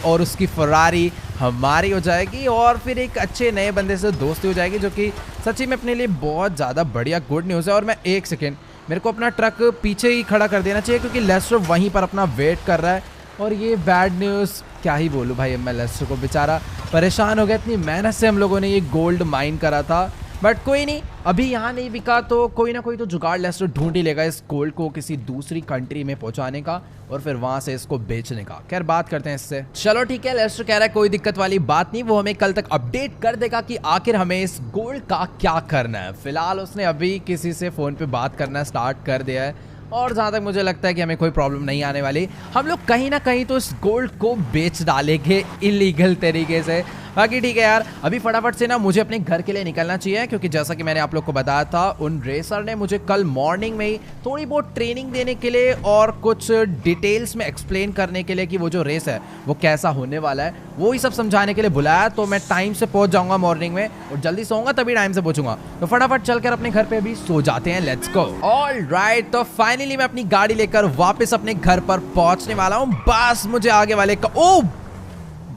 और उसकी फरारी हमारी हो जाएगी, और फिर एक अच्छे नए बंदे से दोस्ती हो जाएगी, जो कि सच्ची में अपने लिए बहुत ज़्यादा बढ़िया गुड न्यूज़ है। और मैं 1 सेकेंड, मेरे को अपना ट्रक पीछे ही खड़ा कर देना चाहिए, क्योंकि लेस्टर वहीं पर अपना वेट कर रहा है। और ये बैड न्यूज़ क्या ही बोलूँ भाई, मैं लेस्टर को बेचारा परेशान हो गया। इतनी मेहनत से हम लोगों ने ये गोल्ड माइन करा था, बट कोई नहीं, अभी यहाँ नहीं बिका तो कोई ना कोई तो जुगाड़ लेस्टर ढूंढ ही लेगा इस गोल्ड को किसी दूसरी कंट्री में पहुंचाने का, और फिर वहां से इसको बेचने का। खैर बात करते हैं इससे। चलो ठीक है, लेस्टर कह रहा है कोई दिक्कत वाली बात नहीं, वो हमें कल तक अपडेट कर देगा कि आखिर हमें इस गोल्ड का क्या करना है। फिलहाल उसने अभी किसी से फोन पे बात करना स्टार्ट कर दिया है, और जहाँ तक मुझे लगता है कि हमें कोई प्रॉब्लम नहीं आने वाली। हम लोग कहीं ना कहीं तो इस गोल्ड को बेच डालेंगे इलीगल तरीके से। बाकी ठीक है यार, अभी फटाफट से ना मुझे अपने घर के लिए निकलना चाहिए, क्योंकि जैसा कि मैंने आप लोग को बताया था, उन रेसर ने मुझे कल मॉर्निंग में ही थोड़ी बहुत ट्रेनिंग देने के लिए और कुछ डिटेल्स में एक्सप्लेन करने के लिए कि वो जो रेस है वो कैसा होने वाला है, वो ही सब समझाने के लिए बुलाया। तो मैं टाइम से पहुंच जाऊंगा मॉर्निंग में, और जल्दी सोऊंगा तभी टाइम से पहुंचूंगा। तो फटाफट चलकर अपने घर पे अभी सो जाते हैं। Let's go. ऑलराइट, तो फाइनली मैं अपनी गाड़ी लेकर वापस अपने घर पर पहुंचने वाला हूँ। बस मुझे आगे वाले का, ओ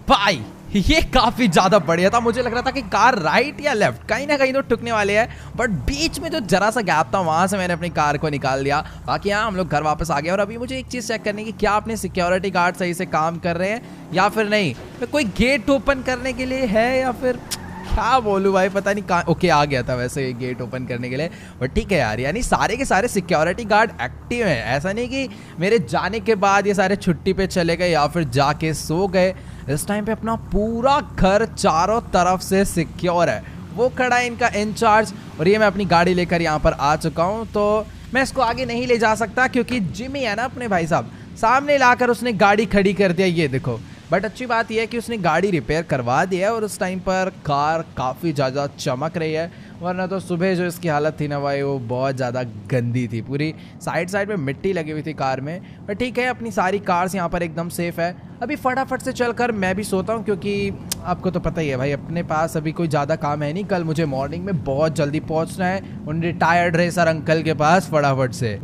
भाई ये काफी ज्यादा बढ़िया था। मुझे लग रहा था कि कार राइट या लेफ्ट कहीं ना कहीं तो ठुकने वाले हैं, बट बीच में जो जरा सा गैप था वहां से मैंने अपनी कार को निकाल दिया। बाकी हाँ, हम लोग घर वापस आ गए। और अभी मुझे एक चीज चेक करनी है कि क्या अपने सिक्योरिटी गार्ड सही से काम कर रहे हैं या फिर नहीं। कोई गेट ओपन करने के लिए है या फिर क्या बोलूं भाई, पता नहीं कहाँ। ओके, आ गया था वैसे ये गेट ओपन करने के लिए, बट ठीक है यार, यानी सारे के सारे सिक्योरिटी गार्ड एक्टिव हैं। ऐसा नहीं कि मेरे जाने के बाद ये सारे छुट्टी पे चले गए या फिर जाके सो गए। इस टाइम पे अपना पूरा घर चारों तरफ से सिक्योर है। वो खड़ा है इनका इंचार्ज और ये मैं अपनी गाड़ी लेकर यहाँ पर आ चुका हूँ। तो मैं इसको आगे नहीं ले जा सकता क्योंकि जिमी है ना अपने भाई साहब, सामने लाकर उसने गाड़ी खड़ी कर दिया, ये देखो। बट अच्छी बात यह है कि उसने गाड़ी रिपेयर करवा दिया है और उस टाइम पर कार काफ़ी ज़्यादा चमक रही है, वरना तो सुबह जो इसकी हालत थी ना भाई वो बहुत ज़्यादा गंदी थी। पूरी साइड में मिट्टी लगी हुई थी कार में। पर ठीक है, अपनी सारी कार्स यहाँ पर एकदम सेफ है। अभी फटाफट से चलकर मैं भी सोता हूँ क्योंकि आपको तो पता ही है भाई, अपने पास अभी कोई ज़्यादा काम है नहीं। कल मुझे मॉर्निंग में बहुत जल्दी पहुँचना है उन रिटायर्ड रेसर अंकल के पास फटाफट से।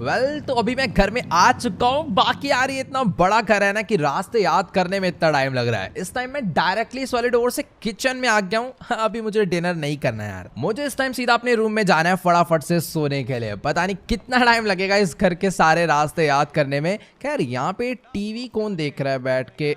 तो अभी मैं घर में आ चुका हूँ। बाकी यार ये इतना बड़ा घर है ना कि रास्ते याद करने में इतना टाइम लग रहा है। इस टाइम मैं डायरेक्टली इस वाले डोर से किचन में आ गया हूँ। अभी मुझे डिनर नहीं करना है यार, मुझे इस टाइम सीधा अपने रूम में जाना है फटाफट से सोने के लिए। पता नहीं कितना टाइम लगेगा इस घर के सारे रास्ते याद करने में। खैर यहाँ पे टीवी कौन देख रहा है बैठ के,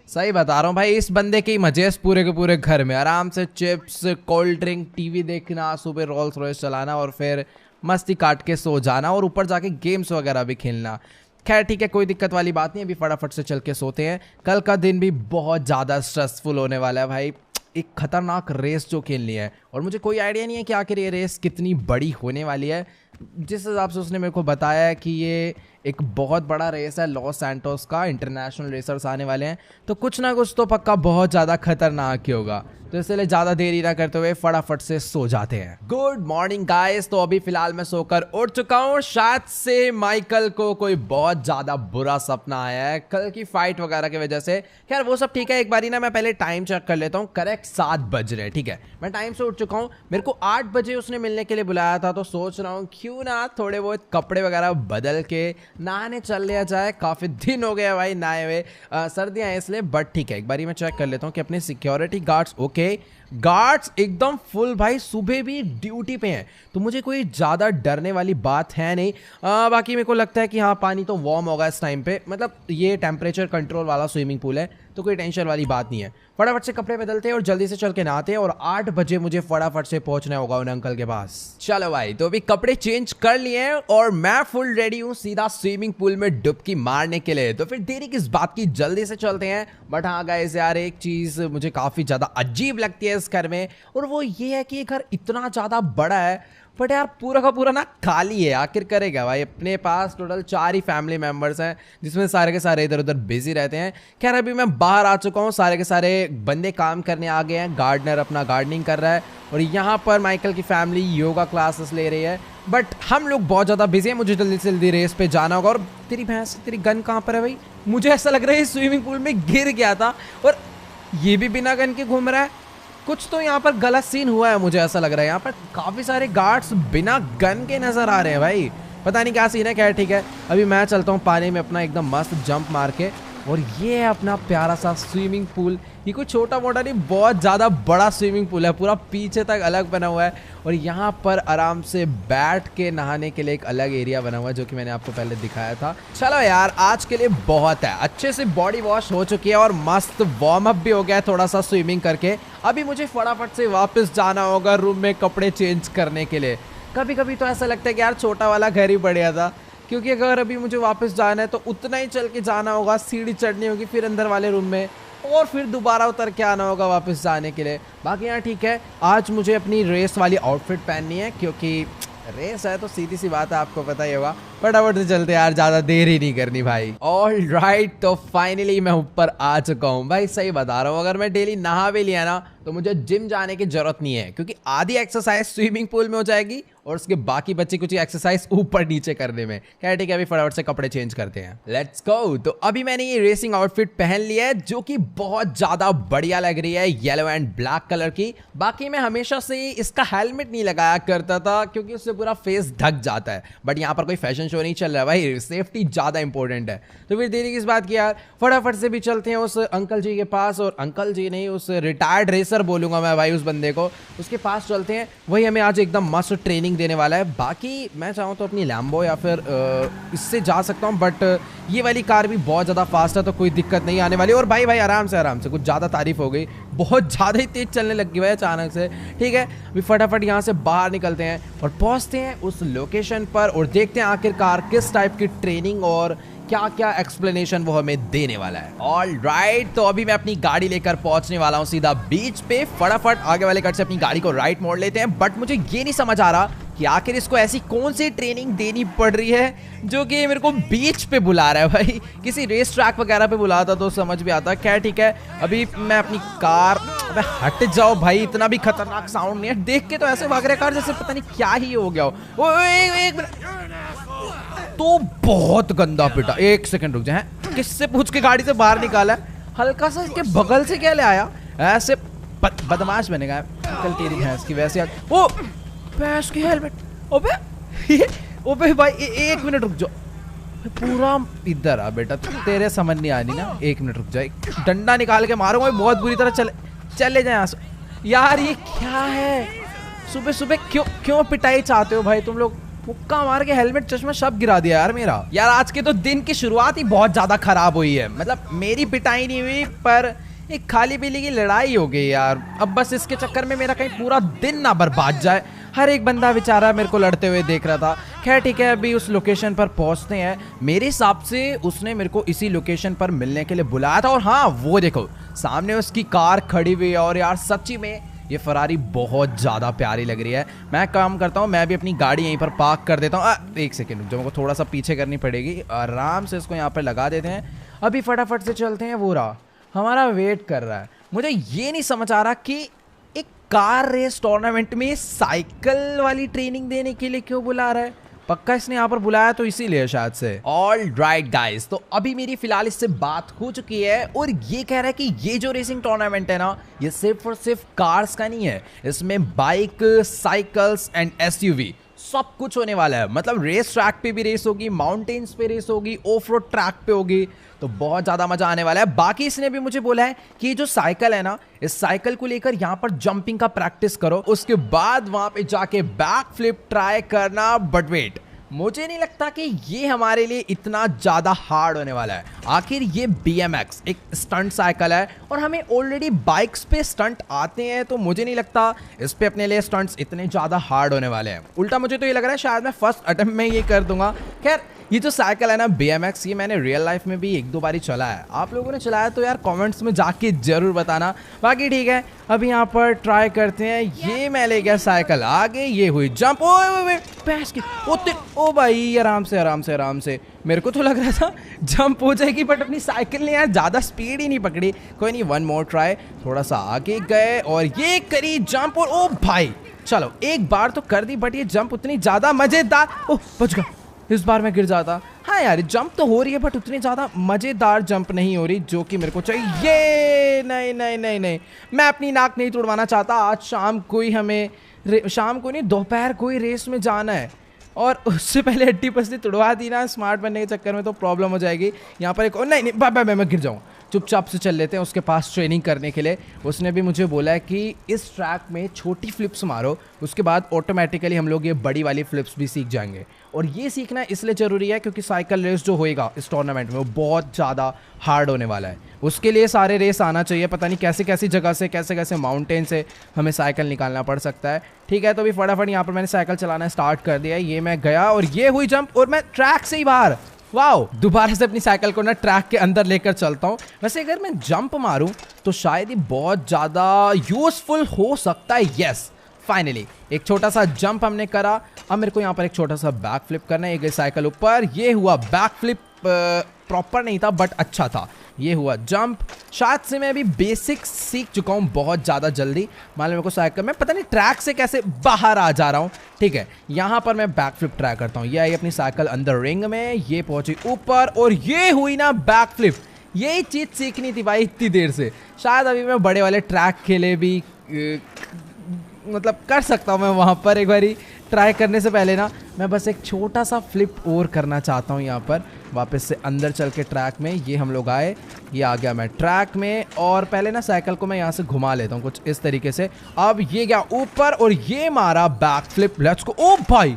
सही बता रहा हूँ भाई, इस बंदे के ही मजे इस पूरे के पूरे घर में। आराम से चिप्स, कोल्ड ड्रिंक, टीवी देखना, सुबह रोल्स रॉयस चलाना और फिर मस्ती काट के सो जाना और ऊपर जाके गेम्स वगैरह भी खेलना। खैर ठीक है, कोई दिक्कत वाली बात नहीं। अभी फटाफट से चल के सोते हैं। कल का दिन भी बहुत ज़्यादा स्ट्रेसफुल होने वाला है भाई। एक खतरनाक रेस जो खेलनी है और मुझे कोई आइडिया नहीं है कि आखिर ये रेस कितनी बड़ी होने वाली है। जिस हिसाब से उसने मेरे को बताया है कि ये एक बहुत बड़ा रेस है लॉस सैंटोस का, इंटरनेशनल रेसर्स आने वाले हैं, तो कुछ ना कुछ तो पक्का बहुत ज़्यादा खतरनाक ही होगा। तो इसलिए ज़्यादा देरी ना करते हुए फटाफट से सो जाते हैं। Good morning guys. तो अभी फिलहाल मैं सोकर उठ चुका हूँ। शायद से माइकल को कोई बहुत ज़्यादा बुरा सपना आया है कल की फाइट वगैरह की वजह से। खैर वो सब ठीक है, एक बारी ना मैं पहले टाइम चेक कर लेता हूँ। करेक्ट 7 बज रहे हैं। ठीक है, मैं टाइम से उठ चुका हूँ। मेरे को 8 बजे उसने मिलने के लिए बुलाया था, तो सोच रहा हूँ क्यों ना थोड़े बहुत कपड़े वगैरह बदल के नहाने चल लिया जाए। काफ़ी दिन हो गया भाई नहाए हुए, सर्दियाँ हैं इसलिए। बट ठीक है, एक बारी मैं चेक कर लेता हूँ कि अपने सिक्योरिटी गार्ड्स ओके, गार्ड्स एकदम फुल भाई, सुबह भी ड्यूटी पे हैं, तो मुझे कोई ज़्यादा डरने वाली बात है नहीं। बाकी मेरे को लगता है कि हाँ पानी तो वार्म होगा इस टाइम पे, मतलब ये टेम्परेचर कंट्रोल वाला स्विमिंग पूल है, तो कोई टेंशन वाली बात नहीं है। फटाफट से कपड़े बदलते हैं और जल्दी से चल के नहाते हैं और 8 बजे मुझे फटाफट से पहुंचना होगा उन अंकल के पास। चलो भाई, तो अभी कपड़े चेंज कर लिए हैं और मैं फुल रेडी हूँ सीधा स्विमिंग पूल में डुबकी मारने के लिए। तो फिर देरी किस बात की, जल्दी से चलते हैं। बट हाँ गाइस यार, एक चीज़ मुझे काफ़ी ज़्यादा अजीब लगती है इस घर में, और वो ये है कि ये घर इतना ज़्यादा बड़ा है बट यार पूरा का पूरा ना खाली है। आखिर करेगा भाई, अपने पास टोटल 4 ही फैमिली मेंबर्स हैं जिसमें सारे के सारे इधर उधर बिजी रहते हैं। खैर अभी मैं बाहर आ चुका हूँ, सारे के सारे बंदे काम करने आ गए हैं। गार्डनर अपना गार्डनिंग कर रहा है और यहाँ पर माइकल की फैमिली योगा क्लासेस ले रही है। बट हम लोग बहुत ज़्यादा बिजी हैं, मुझे जल्दी से जल्दी रेस पे जाना होगा। और तेरी भैंस, तेरी गन कहाँ पर है भाई? मुझे ऐसा लग रहा है स्विमिंग पूल में गिर गया था और ये भी बिना गन के घूम रहा है। कुछ तो यहाँ पर गलत सीन हुआ है, मुझे ऐसा लग रहा है। यहाँ पर काफ़ी सारे गार्ड्स बिना गन के नज़र आ रहे हैं भाई, पता नहीं क्या सीन है। क्या ठीक है, अभी मैं चलता हूँ पानी में अपना एकदम मस्त जंप मार के। और ये है अपना प्यारा सा स्विमिंग पूल। ये कोई छोटा मोटा नहीं, बहुत ज़्यादा बड़ा स्विमिंग पूल है, पूरा पीछे तक अलग बना हुआ है। और यहाँ पर आराम से बैठ के नहाने के लिए एक अलग एरिया बना हुआ है, जो कि मैंने आपको पहले दिखाया था। चलो यार, आज के लिए बहुत है। अच्छे से बॉडी वॉश हो चुकी है और मस्त वार्म अप भी हो गया है थोड़ा सा स्विमिंग करके। अभी मुझे फटाफट से वापस जाना होगा रूम में कपड़े चेंज करने के लिए। कभी कभी तो ऐसा लगता है कि यार छोटा वाला घर ही बढ़िया था, क्योंकि अगर अभी मुझे वापस जाना है तो उतना ही चल के जाना होगा, सीढ़ी चढ़नी होगी फिर अंदर वाले रूम में, और फिर दोबारा उतर के आना होगा वापस जाने के लिए। बाकी यहाँ ठीक है, आज मुझे अपनी रेस वाली आउटफिट पहननी है क्योंकि रेस है तो सीधी सी बात है, आपको पता ही होगा। फटाफट से चलते यार, ज़्यादा देर ही नहीं करनी भाई। ऑल राइट, तो फाइनली मैं ऊपर आ चुका हूँ भाई। सही बता रहा हूँ, अगर मैं डेली नहा भी लिया ना तो मुझे जिम जाने की जरूरत नहीं है, क्योंकि आधी एक्सरसाइज स्विमिंग पूल में हो जाएगी और उसके बाकी बच्चे कुछ एक्सरसाइज ऊपर नीचे करने में। क्या ठीक है, अभी फटाफट से कपड़े चेंज करते हैं, लेट्स गो। तो अभी मैंने ये रेसिंग आउटफिट पहन लिया है जो कि बहुत ज़्यादा बढ़िया लग रही है, येलो एंड ब्लैक कलर की। बाकी मैं हमेशा से इसका हेलमेट नहीं लगाया करता था क्योंकि उससे पूरा फेस ढक जाता है, बट यहाँ पर कोई फैशन शो नहीं चल रहा है भाई, सेफ्टी ज़्यादा इंपॉर्टेंट है। तो फिर देरी किस बात की यार, फटाफट से भी चलते हैं उस अंकल जी के पास। और अंकल जी नहीं, उस रिटायर्ड रेसर बोलूंगा मैं भाई, उस बंदे को, उसके पास चलते हैं। वही हमें आज एकदम मस्त ट्रेनिंग देने वाला है। बाकी मैं चाहूँ तो अपनी लैम्बो या फिर इससे जा सकता हूँ, बट ये वाली कार भी बहुत ज़्यादा फास्ट है तो कोई दिक्कत नहीं आने वाली। और भाई भाई आराम से, कुछ ज़्यादा तारीफ हो गई, बहुत ज़्यादा ही तेज़ चलने लगी भाई अचानक से। ठीक है, अभी फटाफट यहाँ से बाहर निकलते हैं और पहुँचते हैं उस लोकेशन पर और देखते हैं आखिरकार किस टाइप की ट्रेनिंग और क्या क्या एक्सप्लेनेशन वो हमें देने वाला है। ऑल राइट, तो अभी मैं अपनी गाड़ी लेकर पहुंचने वाला हूँ सीधा बीच पे। फटाफट आगे वाले कट से अपनी गाड़ी को राइट मोड़ लेते हैं। बट मुझे ये नहीं समझ आ रहा कि आखिर इसको ऐसी कौन सी ट्रेनिंग देनी पड़ रही है जो कि मेरे को बीच पे बुला रहा है। भाई किसी रेस ट्रैक वगैरह पे बुलाता तो समझ भी आता। क्या ठीक है, अभी मैं अपनी कार, अबे हट जाओ भाई, इतना भी खतरनाक साउंड नहीं है। देख के तो ऐसे भाग रहे कार जैसे पता नहीं क्या ही हो गया हो। एक मिनट, तो बहुत गंदा पिटा। एक सेकंड रुक जाए, किससे पूछ के गाड़ी से बाहर निकाला है? हल्का सा इसके बगल से क्या ले आया? ऐसे बदमाश बनेगा कल तेरी भैंस की। वैसे आज ओ भैंस की हेलमेट, ओबे भाई एक मिनट रुक जाओ। पूरा इधर आ बेटा, तेरे समझ नहीं आनी ना। एक मिनट रुक जाए, डंडा निकाल के मारूंगा बहुत बुरी तरह। चले जाए यहाँ से। यार ये क्या है, सुबह सुबह क्यों पिटाई चाहते हो भाई तुम लोग? मुक्का मार के हेलमेट चश्मा सब गिरा दिया यार मेरा। यार आज के तो दिन की शुरुआत ही बहुत ज्यादा खराब हुई है। मतलब मेरी पिटाई नहीं हुई पर एक खाली बिल्ली की लड़ाई हो गई यार। अब बस इसके चक्कर में मेरा कहीं पूरा दिन ना बर्बाद जाए। हर एक बंदा बेचारा मेरे को लड़ते हुए देख रहा था। खैर ठीक है, अभी उस लोकेशन पर पहुंचते हैं। मेरे हिसाब से उसने मेरे को इसी लोकेशन पर मिलने के लिए बुलाया था। और हाँ, वो देखो सामने उसकी कार खड़ी हुई है। और यार सच्ची में ये फरारी बहुत ज़्यादा प्यारी लग रही है। मैं काम करता हूँ, मैं भी अपनी गाड़ी यहीं पर पार्क कर देता हूँ। एक सेकेंड, जो मेरे को थोड़ा सा पीछे करनी पड़ेगी। आराम से इसको यहाँ पर लगा देते हैं। अभी फटाफट से चलते हैं। वो रहा, हमारा वेट कर रहा है। मुझे ये नहीं समझ आ रहा कि एक कार रेस टूर्नामेंट में साइकिल वाली ट्रेनिंग देने के लिए क्यों बुला रहा है। पक्का इसने यहाँ पर बुलाया तो इसीलिए शायद से। ऑल राइट गाइस, तो अभी मेरी फिलहाल इससे बात हो चुकी है और ये कह रहा है कि ये जो रेसिंग टूर्नामेंट है ना, ये सिर्फ और सिर्फ कार्स का नहीं है। इसमें बाइक, साइकिल्स एंड एसयूवी सब कुछ होने वाला है। मतलब रेस ट्रैक पे भी रेस होगी, माउंटेन्स पे रेस होगी, ऑफ रोड ट्रैक पे होगी। तो बहुत ज़्यादा मजा आने वाला है। बाकी इसने भी मुझे बोला है कि जो साइकिल है ना, इस साइकिल को लेकर यहाँ पर जंपिंग का प्रैक्टिस करो, उसके बाद वहां पे जाके बैक फ्लिप ट्राई करना। बट वेट, मुझे नहीं लगता कि ये हमारे लिए इतना ज़्यादा हार्ड होने वाला है। आखिर ये BMX एक स्टंट साइकिल है और हमें ऑलरेडी बाइक्स पे स्टंट आते हैं। तो मुझे नहीं लगता इस पे अपने लिए स्टंट्स इतने ज़्यादा हार्ड होने वाले हैं। उल्टा मुझे तो ये लग रहा है शायद मैं फर्स्ट अटेम्प्ट में ये कर दूंगा। खैर ये जो साइकिल है ना BMX, ये मैंने रियल लाइफ में भी एक दो बारी चला है। आप लोगों ने चलाया तो यार कमेंट्स में जाके जरूर बताना। बाकी ठीक है, अभी यहाँ पर ट्राई करते हैं। ये मैं ले गया साइकिल आगे, ये हुई जंप। पैस की ओ भाई, आराम से आराम से आराम से। मेरे को तो लग रहा था जंप हो जाएगी, बट अपनी साइकिल ने यार ज़्यादा स्पीड ही नहीं पकड़ी। कोई नहीं, वन मोर ट्राई। थोड़ा सा आगे गए और ये करी जंप। और ओ भाई चलो, एक बार तो कर दी, बट ये जंप उतनी ज़्यादा मज़ेदार। ओह बच गया, इस बार मैं गिर जाता। हाँ यार जंप तो हो रही है, बट उतनी ज़्यादा मज़ेदार जंप नहीं हो रही जो कि मेरे को चाहिए। ये नहीं नहीं नहीं नहीं, मैं अपनी नाक नहीं तोड़वाना चाहता। आज शाम को ही हमें, शाम को नहीं दोपहर को ही रेस में जाना है। और उससे पहले 80% तुड़वा दी ना स्मार्ट बनने के चक्कर में तो प्रॉब्लम हो जाएगी। यहाँ पर एक नहीं बाय मैं गिर जाऊँ। चुपचाप से चल लेते हैं उसके पास ट्रेनिंग करने के लिए। उसने भी मुझे बोला है कि इस ट्रैक में छोटी फ्लिप्स मारो, उसके बाद ऑटोमेटिकली हम लोग ये बड़ी वाली फ्लिप्स भी सीख जाएंगे। और ये सीखना इसलिए ज़रूरी है क्योंकि साइकिल रेस जो होएगा इस टूर्नामेंट में वो बहुत ज़्यादा हार्ड होने वाला है। उसके लिए सारे रेस आना चाहिए। पता नहीं कैसी कैसी जगह से, कैसे कैसे माउंटेन से हमें साइकिल निकालना पड़ सकता है। ठीक है, तो अभी फटाफट यहाँ पर मैंने साइकिल चलाना स्टार्ट कर दिया है। ये मैं गया और ये हुई जंप और मैं ट्रैक से ही बाहर। वाओ, दोबारा से अपनी साइकिल को ना ट्रैक के अंदर लेकर चलता हूँ। वैसे अगर मैं जंप मारूं तो शायद ही बहुत ज़्यादा यूजफुल हो सकता है। यस, फाइनली एक छोटा सा जंप हमने करा। अब मेरे को यहाँ पर एक छोटा सा बैक फ्लिप करना है। ये गई साइकिल ऊपर, ये हुआ बैक फ्लिप। प्रॉपर नहीं था बट अच्छा था। ये हुआ जंप। शायद से मैं अभी बेसिक सीख चुका हूँ बहुत ज़्यादा जल्दी। मान लो मेरे को साइकिल में पता नहीं ट्रैक से कैसे बाहर आ जा रहा हूँ। ठीक है, यहाँ पर मैं बैक फ्लिप ट्राई करता हूँ। ये आई अपनी साइकिल अंदर रिंग में, ये पहुँची ऊपर और ये हुई ना बैक फ्लिप। यही चीज़ सीखनी थी भाई इतनी देर से। शायद अभी मैं बड़े वाले ट्रैक के लिए भी मतलब कर सकता हूँ। मैं वहाँ पर एक बारी ट्राई करने से पहले ना मैं बस एक छोटा सा फ्लिप और करना चाहता हूँ। यहाँ पर वापस से अंदर चल के ट्रैक में, ये हम लोग आए, ये आ गया मैं ट्रैक में। और पहले ना साइकिल को मैं यहाँ से घुमा लेता हूँ कुछ इस तरीके से। अब ये गया ऊपर और ये मारा बैक फ्लिप। Let's go. ओ भाई,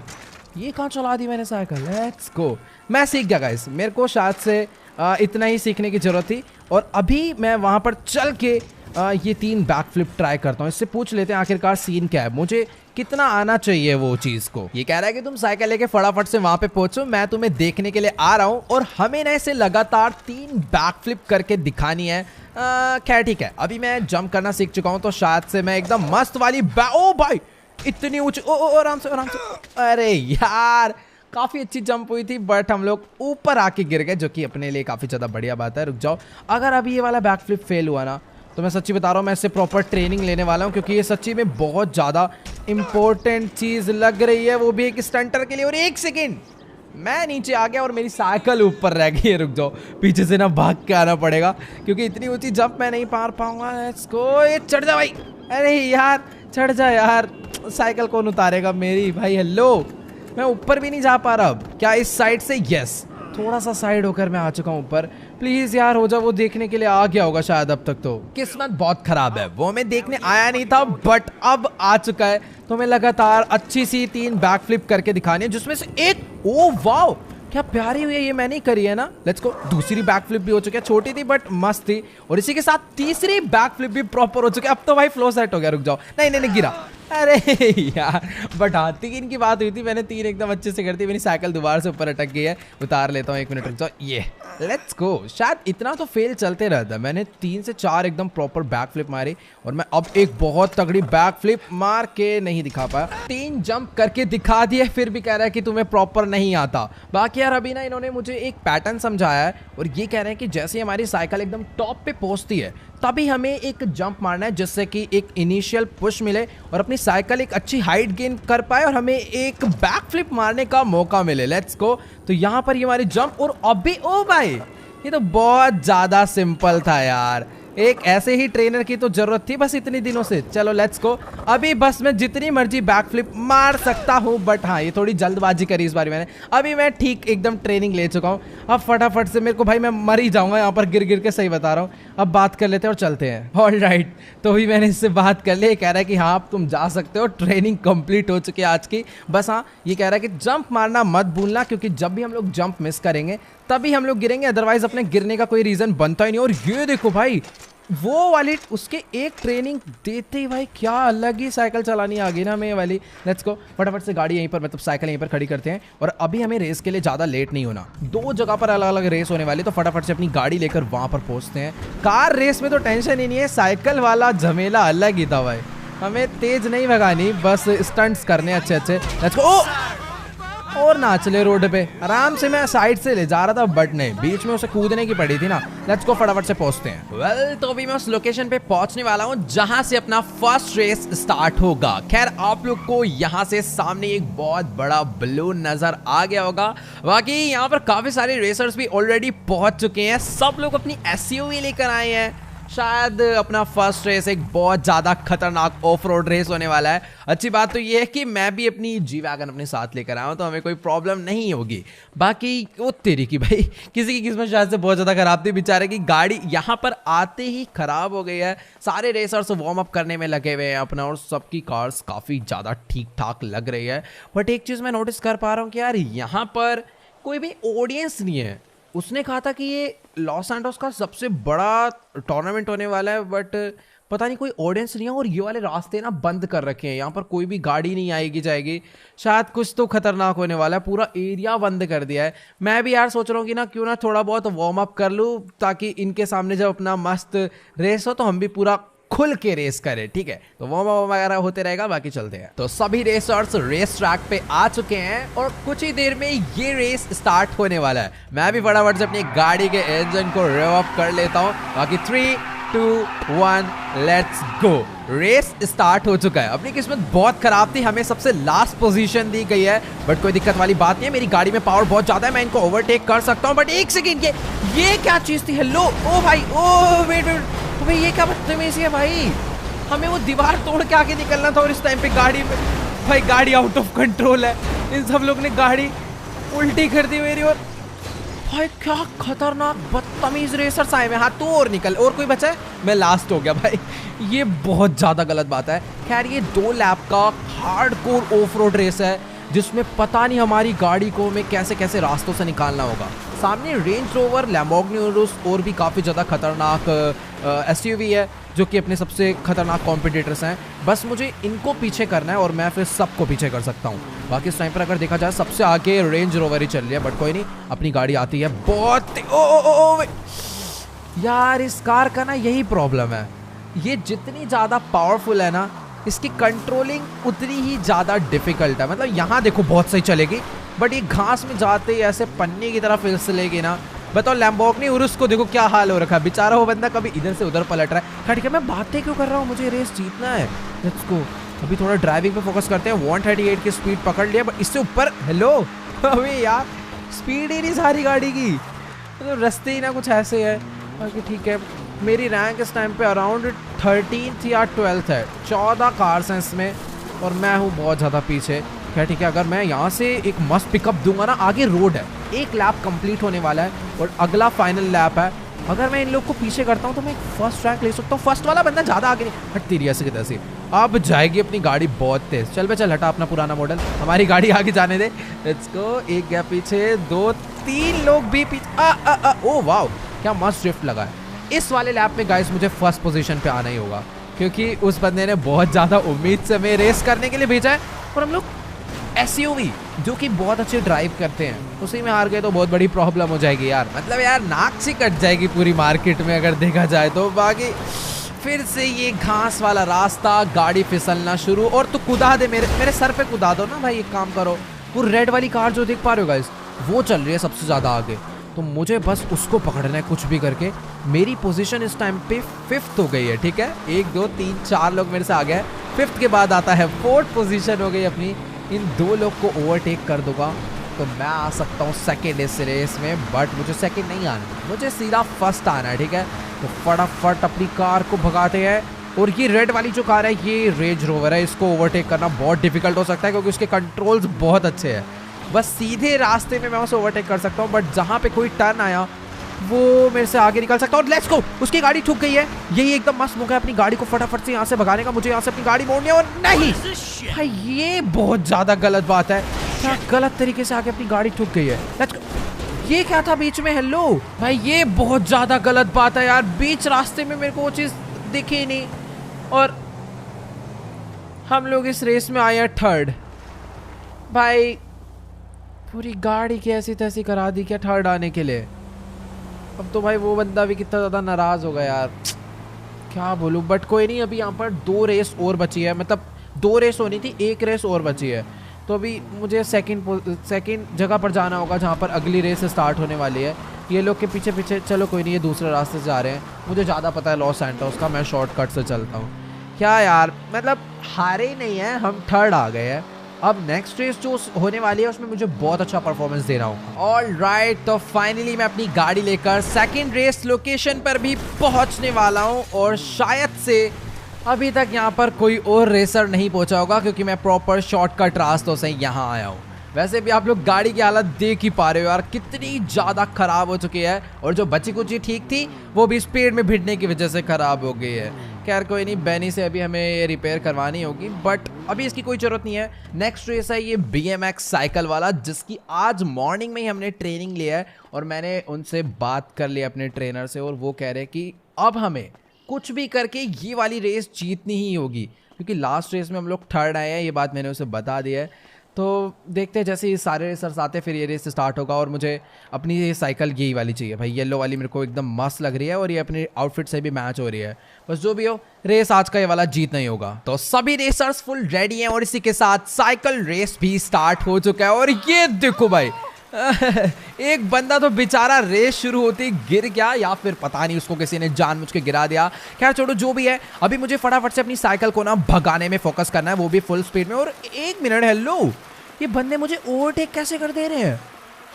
ये कहाँ चला दी मैंने साइकिल। लेट्स गो, मैं सीख गया गाइस। मेरे को शायद से इतना ही सीखने की ज़रूरत थी। और अभी मैं वहाँ पर चल के ये 3 बैक फ्लिप ट्राई करता हूँ। इससे पूछ लेते हैं आखिरकार सीन क्या है, मुझे कितना आना चाहिए वो चीज को। ये कह रहा है कि तुम साइकिल लेके फटाफट से वहां पे पहुंचो, मैं तुम्हें देखने के लिए आ रहा हूँ और हमें ना इसे लगातार 3 बैक फ्लिप करके दिखानी है। खैर ठीक है, अभी मैं जंप करना सीख चुका हूँ तो शायद से मैं एकदम मस्त वाली ओ भाई इतनी ऊंची, ओ आराम से आराम से। अरे यार काफी अच्छी जंप हुई थी बट हम लोग ऊपर आके गिर गए, जो कि अपने लिए काफी ज्यादा बढ़िया बात है। रुक जाओ, अगर अभी ये वाला बैक फ्लिप फेल हुआ ना तो मैं सच्ची बता रहा हूँ मैं इससे प्रॉपर ट्रेनिंग लेने वाला हूँ, क्योंकि ये सच्ची में बहुत ज़्यादा इंपॉर्टेंट चीज़ लग रही है, वो भी एक स्टंटर के लिए। और 1 सेकेंड मैं नीचे आ गया और मेरी साइकिल ऊपर रह गई है। रुक जाओ, पीछे से ना भाग के आना पड़ेगा क्योंकि इतनी ऊंची जंप मैं नहीं पार पाऊंगा। लेट्स गो, ये चढ़ जा भाई। अरे यार चढ़ जा यार, साइकिल कौन उतारेगा मेरी भाई। हेलो, मैं ऊपर भी नहीं जा पा रहा। अब क्या इस साइड से? यस, थोड़ा सा साइड होकर मैं आ चुका हूँ ऊपर। प्लीज यार हो जा, वो देखने के लिए आ गया होगा शायद अब तक। तो किस्मत बहुत खराब है, वो मैं देखने आया नहीं था बट अब आ चुका है। तो मैं लगातार अच्छी सी 3 बैक फ्लिप करके दिखानी है, जिसमें से एक, ओ वाओ क्या प्यारी हुई है, ये मैंने करी है ना। लेट्स गो, दूसरी बैक फ्लिप भी हो चुकी है, छोटी थी बट मस्त थी। और इसी के साथ तीसरी बैक फ्लिप भी प्रॉपर हो चुकी है। अब तो भाई फ्लो सेट हो गया। रुक जाओ, नहीं गिरा। अरे यार, बट हाँ 3 की बात हुई थी, मैंने 3 एकदम अच्छे से कर दी। मेरी साइकिल दोबारा से ऊपर अटक गई है, उतार लेता हूँ। 1 मिनट रुक जाओ। ये लेट्स गो। शायद इतना तो फेल चलते रहता है, मैंने 3 से 4 एकदम प्रॉपर बैक फ्लिप मारी और मैं अब एक बहुत तगड़ी बैक फ्लिप मार के नहीं दिखा पाया। 3 जंप करके दिखा दिए, फिर भी कह रहा है कि तुम्हें प्रॉपर नहीं आता। बाकी यार अभी ना इन्होंने मुझे एक पैटर्न समझाया है और ये कह रहे हैं कि जैसे ही हमारी साइकिल एकदम टॉप पे पहुंचती है तभी हमें एक जंप मारना है, जिससे कि एक इनिशियल पुश मिले और अपनी साइकिल एक अच्छी हाइट गेन कर पाए और हमें एक बैक फ्लिप मारने का मौका मिले। Let's go. तो यहाँ पर ये हमारी जंप, और अभी ओ भाई ये तो बहुत ज्यादा सिंपल था यार। एक ऐसे ही ट्रेनर की तो जरूरत थी बस इतनी दिनों से। चलो लेट्स गो। अभी बस मैं जितनी मर्जी बैक फ्लिप मार सकता हूँ, बट हाँ ये थोड़ी जल्दबाजी करी इस बार मैंने। अभी मैं ठीक एकदम ट्रेनिंग ले चुका हूँ। अब फटाफट से, मेरे को भाई मैं मर ही जाऊंगा यहाँ पर गिर गिर के, सही बता रहा हूँ। अब बात कर लेते हैं और चलते हैं। ऑलराइट, तो भी मैंने इससे बात कर ली। कह रहा है कि हाँ अब तुम जा सकते हो, ट्रेनिंग कंप्लीट हो चुकी है आज की। बस हाँ ये कह रहा है कि जंप मारना मत भूलना, क्योंकि जब भी हम लोग जंप मिस करेंगे तभी हम लोग गिरेंगे, अदरवाइज अपने गिरने का कोई रीजन बनता ही नहीं। और ये देखो भाई, वो वाली उसके एक ट्रेनिंग देते ही भाई क्या अलग ही साइकिल चलानी आ गई ना हमें वाली। लेट्स गो, फटाफट से गाड़ी यहीं पर, मतलब साइकिल यहीं पर खड़ी करते हैं। और अभी हमें रेस के लिए ज़्यादा लेट नहीं होना, 2 जगह पर अलग अलग रेस होने वाली, तो फटाफट से अपनी गाड़ी लेकर वहां पर पहुंचते हैं। कार रेस में तो टेंशन ही नहीं है, साइकिल वाला झमेला अलग ही था भाई। हमें तेज नहीं भगानी, बस स्टंट्स करने अच्छे अच्छे। Let's go. और ना चले रोड पे, आराम से मैं साइड से ले जा रहा था बट नहीं, बीच में उसे कूदने की पड़ी थी ना। लेट्स गो, फटाफट से पहुंचते हैं। वेल तो अभी मैं उस लोकेशन पे पहुंचने वाला हूं जहां से अपना फर्स्ट रेस स्टार्ट होगा। खैर आप लोग को यहां से सामने एक बहुत बड़ा बलून नजर आ गया होगा। बाकी यहां पर काफी सारे रेसर्स भी ऑलरेडी पहुंच चुके हैं, सब लोग अपनी एसयूवी लेकर आए हैं। शायद अपना फर्स्ट रेस एक बहुत ज्यादा खतरनाक ऑफ रोड रेस होने वाला है। अच्छी बात तो ये है कि मैं भी अपनी जी वैगन अपने साथ लेकर आया हूं, तो हमें कोई प्रॉब्लम नहीं होगी। बाकी वो तेरी की भाई, किसी की किस्मत शायद से बहुत ज्यादा खराब थी, बेचारे की गाड़ी यहाँ पर आते ही खराब हो गई है। सारे रेसर्स वार्म अप करने में लगे हुए हैं अपना, और सबकी कार्स काफी ज्यादा ठीक ठाक लग रही है। बट एक चीज मैं नोटिस कर पा रहा हूँ कि यार यहाँ पर कोई भी ऑडियंस नहीं है। उसने कहा था कि ये लॉस एंटोस का सबसे बड़ा टूर्नामेंट होने वाला है, बट पता नहीं कोई ऑडियंस नहीं है। और ये वाले रास्ते ना बंद कर रखे हैं, यहाँ पर कोई भी गाड़ी नहीं आएगी जाएगी। शायद कुछ तो खतरनाक होने वाला है, पूरा एरिया बंद कर दिया है। मैं भी यार सोच रहा हूँ कि ना क्यों ना थोड़ा बहुत वार्म अप कर लूँ, ताकि इनके सामने जब अपना मस्त रेस हो तो हम भी पूरा खुल के रेस करे। ठीक है, तो वार्म अप वगैरह होते रहेगा। बाकी चलते हैं। तो सभी रेसर्स रेस ट्रैक पे आ चुके हैं और कुछ ही देर में ये रेस स्टार्ट होने वाला है। मैं भी फटाफट से अपनी गाड़ी के इंजन को रेव अप कर लेता हूँ। बाकी 3, 2, 1 लेट्स गो। रेस स्टार्ट हो चुका है। अपनी किस्मत बहुत खराब थी, हमें सबसे लास्ट पोजीशन दी गई है, बट कोई दिक्कत वाली बात नहीं है। मेरी गाड़ी में पावर बहुत ज्यादा है, मैं इनको ओवरटेक कर सकता हूँ। बट 1 सेकेंड, ये क्या चीज थी? हेलो, ओ भाई, ओ वेट वेट भाई, ये क्या बदतमीजी है भाई। हमें वो दीवार तोड़ के आगे निकलना था और इस टाइम पे गाड़ी में भाई, गाड़ी आउट ऑफ कंट्रोल है। इन सब लोग ने गाड़ी उल्टी कर दी मेरी। और भाई क्या खतरनाक बदतमीज रेसर्स आए हैं। हाँ तू और निकल, और कोई बचा है? मैं लास्ट हो गया भाई, ये बहुत ज्यादा गलत बात है। खैर ये 2 लैप का हार्डकोर ऑफ रोड रेस है। जिसमें पता नहीं हमारी गाड़ी को हमें कैसे कैसे रास्तों से निकालना होगा। सामने रेंज रोवर, लैम्बोर्गिनी उरुस और भी काफ़ी ज़्यादा खतरनाक एसयूवी है जो कि अपने सबसे खतरनाक कॉम्पिटिटर्स हैं। बस मुझे इनको पीछे करना है और मैं फिर सबको पीछे कर सकता हूँ। बाकी इस टाइम पर अगर देखा जाए सबसे आगे रेंज रोवर ही चल रही है, बट कोई नहीं, अपनी गाड़ी आती है बहुत। ओ यार, इस कार का ना यही प्रॉब्लम है, ये जितनी ज़्यादा पावरफुल है ना, इसकी कंट्रोलिंग उतनी ही ज़्यादा डिफिकल्ट है। मतलब यहाँ देखो बहुत सही चलेगी, बट ये घास में जाते ही ऐसे पन्नी की तरफ फिसलेगी ना। बताओ लैम्बोर्गिनी उरुस को देखो क्या हाल हो रखा है, बेचारा वो बंदा कभी इधर से उधर पलट रहा है। ठीक है, मैं बातें क्यों कर रहा हूँ, मुझे रेस जीतना है। Let's go. अभी थोड़ा ड्राइविंग पे फोकस करते हैं। 138 की स्पीड पकड़ लिया, बट इससे ऊपर। हेलो अभी यार, स्पीड ही नहीं सारी गाड़ी की, तो रास्ते ही ना कुछ ऐसे है। बाकी ठीक है, मेरी रैंक इस टाइम पे अराउंड 13th या 12th है। 14 कार्स हैं इसमें और मैं हूँ बहुत ज़्यादा पीछे। क्या ठीक है, अगर मैं यहाँ से एक मस्त पिकअप दूंगा ना, आगे रोड है, एक लैप कंप्लीट होने वाला है और अगला फाइनल लैप है। अगर मैं इन लोग को पीछे करता हूँ तो मैं एक फर्स्ट रैंक ले सकता हूँ। फर्स्ट वाला बंदा ज़्यादा आगे नहीं हटती रही ऐसे की तैसे। अब जाएगी अपनी गाड़ी बहुत तेज। चल बे चल, हटा अपना पुराना मॉडल, हमारी गाड़ी आगे जाने दे। Let's go. एक गया पीछे, 2-3 लोग भी पीछे। ओ वाओ, क्या मस्त ड्रिफ्ट लगा है। इस वाले लैप में गाइस मुझे फर्स्ट पोजीशन पे आना ही होगा, क्योंकि उस बंदे ने बहुत ज़्यादा उम्मीद से हमें रेस करने के लिए भेजा है और हम लोग एसयूवी जो कि बहुत अच्छे ड्राइव करते हैं उसी में हार गए तो बहुत बड़ी प्रॉब्लम हो जाएगी यार। मतलब यार नाक से कट जाएगी पूरी मार्केट में अगर देखा जाए तो। बाकी फिर से ये घास वाला रास्ता, गाड़ी फिसलना शुरू। और तो कुदा दे, मेरे सर पे कुदा दो ना भाई, एक काम करो। वो रेड वाली कार जो देख पा रहे हो गाइस, वो चल रही है सबसे ज़्यादा आगे, तो मुझे बस उसको पकड़ना है कुछ भी करके। मेरी पोजीशन इस टाइम पे 5th हो गई है। ठीक है, 1 2 3 4 लोग मेरे से आ गए। 5th के बाद आता है 4th पोजीशन हो गई अपनी। इन 2 लोग को ओवरटेक कर दूंगा तो मैं आ सकता हूँ सेकेंड इस रेस में, बट मुझे सेकेंड नहीं आना, मुझे सीधा फर्स्ट आना है। ठीक है, तो फटाफट अपनी कार को भगाते हैं। और ये रेड वाली जो कार है ये रेंज रोवर है, इसको ओवरटेक करना बहुत डिफिकल्ट हो सकता है क्योंकि उसके कंट्रोल्स बहुत अच्छे हैं। बस सीधे रास्ते में मैं उसे ओवरटेक कर सकता हूँ, बट जहाँ पे कोई टर्न आया वो मेरे से आगे निकल सकता है। और लेट्स गो, उसकी गाड़ी ठुक गई है। यही एकदम मस्त मौका है अपनी गाड़ी को फटाफट से यहाँ से भगाने का। मुझे यहाँ से अपनी गाड़ी मोड़नी है। और नहीं भाई, ये बहुत ज़्यादा गलत बात है। क्या गलत तरीके से आगे अपनी गाड़ी ठुक गई है। Let's go. ये क्या था बीच में, हेलो भाई, ये बहुत ज़्यादा गलत बात है यार। बीच रास्ते में मेरे को वो चीज़ दिखी ही नहीं और हम लोग इस रेस में आए हैं 3rd। भाई पूरी गाड़ी की ऐसी तैसी करा दी क्या 3rd आने के लिए। अब तो भाई वो बंदा भी कितना ज़्यादा नाराज़ होगा यार, क्या बोलूँ। बट कोई नहीं, अभी यहाँ पर 2 रेस और बची है। मतलब 2 रेस होनी थी, 1 रेस और बची है। तो अभी मुझे सेकंड जगह पर जाना होगा जहाँ पर अगली रेस स्टार्ट होने वाली है। ये लोग के पीछे पीछे, चलो कोई नहीं, ये दूसरे रास्ते से जा रहे हैं। मुझे ज़्यादा पता है लॉस सैंटोस का, मैं शॉर्टकट से चलता हूँ। क्या यार, मतलब हारे ही नहीं है, हम 3rd आ गए हैं। अब नेक्स्ट रेस जो होने वाली है उसमें मुझे बहुत अच्छा परफॉर्मेंस देना होगा। ऑलराइट, तो फाइनली मैं अपनी गाड़ी लेकर सेकंड रेस लोकेशन पर भी पहुंचने वाला हूं और शायद से अभी तक यहां पर कोई और रेसर नहीं पहुंचा होगा क्योंकि मैं प्रॉपर शॉर्टकट रास्तों से यहां आया हूं। वैसे भी आप लोग गाड़ी की हालत देख ही पा रहे हो यार, कितनी ज़्यादा खराब हो चुकी है। और जो बची कुची ठीक थी वो भी स्पीड में भिड़ने की वजह से खराब हो गई है। खैर कोई नहीं, बैनी से अभी हमें ये रिपेयर करवानी होगी, बट अभी इसकी कोई ज़रूरत नहीं है। नेक्स्ट रेस है ये BMX साइकिल वाला, जिसकी आज मॉर्निंग में ही हमने ट्रेनिंग लिया है और मैंने उनसे बात कर ली अपने ट्रेनर से और वो कह रहे कि अब हमें कुछ भी करके ये वाली रेस जीतनी ही होगी क्योंकि लास्ट रेस में हम लोग 3rd आए हैं। ये बात मैंने उसे बता दी है। तो देखते हैं जैसे ये सारे रेसर्स आते फिर ये रेस स्टार्ट होगा। और मुझे अपनी ये साइकिल यही वाली चाहिए भाई, येलो वाली मेरे को एकदम मस्त लग रही है और ये अपने आउटफिट से भी मैच हो रही है। बस जो भी हो, रेस आज का ये वाला जीतना ही होगा। तो सभी रेसर्स फुल रेडी हैं और इसी के साथ साइकिल रेस भी स्टार्ट हो चुका है। और ये देखो भाई एक बंदा तो बेचारा रेस शुरू होती गिर गया, या फिर पता नहीं उसको किसी ने जानबूझ के गिरा दिया। खैर छोड़ो, जो भी है, अभी मुझे फटाफट से अपनी साइकिल को ना भगाने में फोकस करना है, वो भी फुल स्पीड में। और 1 मिनट, हेलो, ये बंदे मुझे ओवरटेक कैसे कर दे रहे हैं।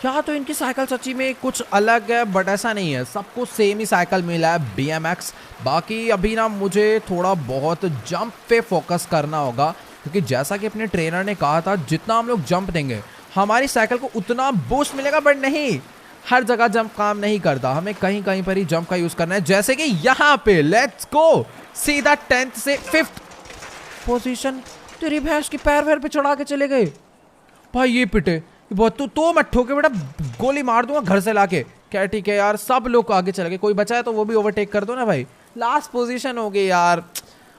क्या तो इनकी साइकिल सच्ची में कुछ अलग है, बट ऐसा नहीं है, सबको सेम ही साइकिल मिला है BMX। बाकी अभी ना मुझे थोड़ा बहुत जंप पे फोकस करना होगा क्योंकि जैसा कि अपने ट्रेनर ने कहा था जितना हम लोग जंप देंगे हमारी साइकिल को उतना बूस्ट मिलेगा। बट नहीं, हर जगह जंप काम नहीं करता, हमें कहीं कहीं पर ही जंप का यूज करना है, जैसे कि यहाँ पे। लेट्स गो, सीधा 10th से 5th पोजीशन। तेरी भैंस की पैर वैर पे चढ़ा के चले गए भाई ये पिटे बहुत तो मत ठोके बेटा, गोली मार दूंगा घर से लाके। क्या ठीक है यार, सब लोग आगे चले गए, कोई बचा है तो वो भी ओवरटेक कर दो ना भाई। लास्ट पोजीशन हो गई यार।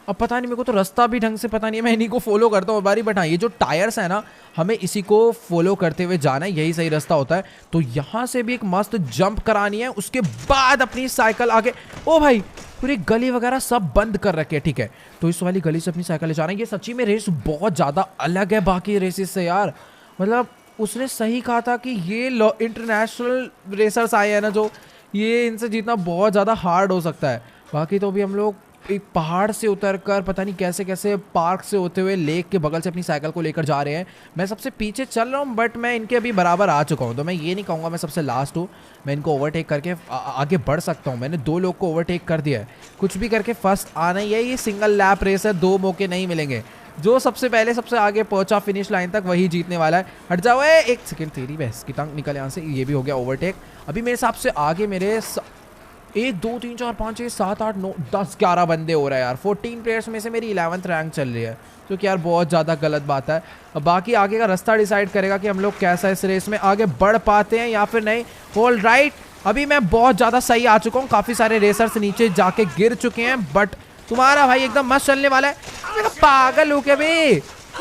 अब पता नहीं, मेरे को तो रास्ता भी ढंग से पता नहीं है, मैं इन्हीं को फॉलो करता हूँ बारी। बट हाँ, ये जो टायर्स है ना, हमें इसी को फॉलो करते हुए जाना है, यही सही रास्ता होता है। तो यहाँ से भी एक मस्त जंप करानी है, उसके बाद अपनी साइकिल आगे। ओ भाई, पूरी गली वगैरह सब बंद कर रखे हैं, ठीक है। तो इस वाली गली से अपनी साइकिल ले जाना है। ये सच्ची में रेस बहुत ज़्यादा अलग है बाकी रेसेस से यार। मतलब उसने सही कहा था कि ये इंटरनेशनल रेसर्स आए हैं ना, जो ये इनसे जीतना बहुत ज़्यादा हार्ड हो सकता है। बाकी तो अभी हम लोग एक पहाड़ से उतरकर पता नहीं कैसे कैसे पार्क से होते हुए लेक के बगल से अपनी साइकिल को लेकर जा रहे हैं। मैं सबसे पीछे चल रहा हूँ, बट मैं इनके अभी बराबर आ चुका हूँ। तो मैं ये नहीं कहूँगा मैं सबसे लास्ट हूँ, मैं इनको ओवरटेक करके आगे बढ़ सकता हूँ। मैंने 2 लोग को ओवरटेक कर दिया है। कुछ भी करके फर्स्ट आना ही है। ये सिंगल लैप रेस है, 2 मौके नहीं मिलेंगे। जो सबसे पहले सबसे आगे पहुंचा फिनिश लाइन तक, वही जीतने वाला है। हट जाओ, एक सेकंड, तेरी बहस की टांग निकल यहाँ से। ये भी हो गया ओवरटेक। अभी मेरे हिसाब से आगे मेरे 1 2 3 4 5 6 7 8 9 10 11 बंदे हो रहे हैं यार। 14 प्लेयर्स में से मेरी 11th रैंक चल रही है, जो कि यार बहुत ज़्यादा गलत बात है। अब बाकी आगे का रास्ता डिसाइड करेगा कि हम लोग कैसा इस रेस में आगे बढ़ पाते हैं या फिर नहीं। ऑल राइट, अभी मैं बहुत ज़्यादा सही आ चुका हूँ। काफ़ी सारे रेसर्स नीचे जाके गिर चुके हैं, बट तुम्हारा भाई एकदम मस्त चलने वाला है। मैं पागल हो गया बे,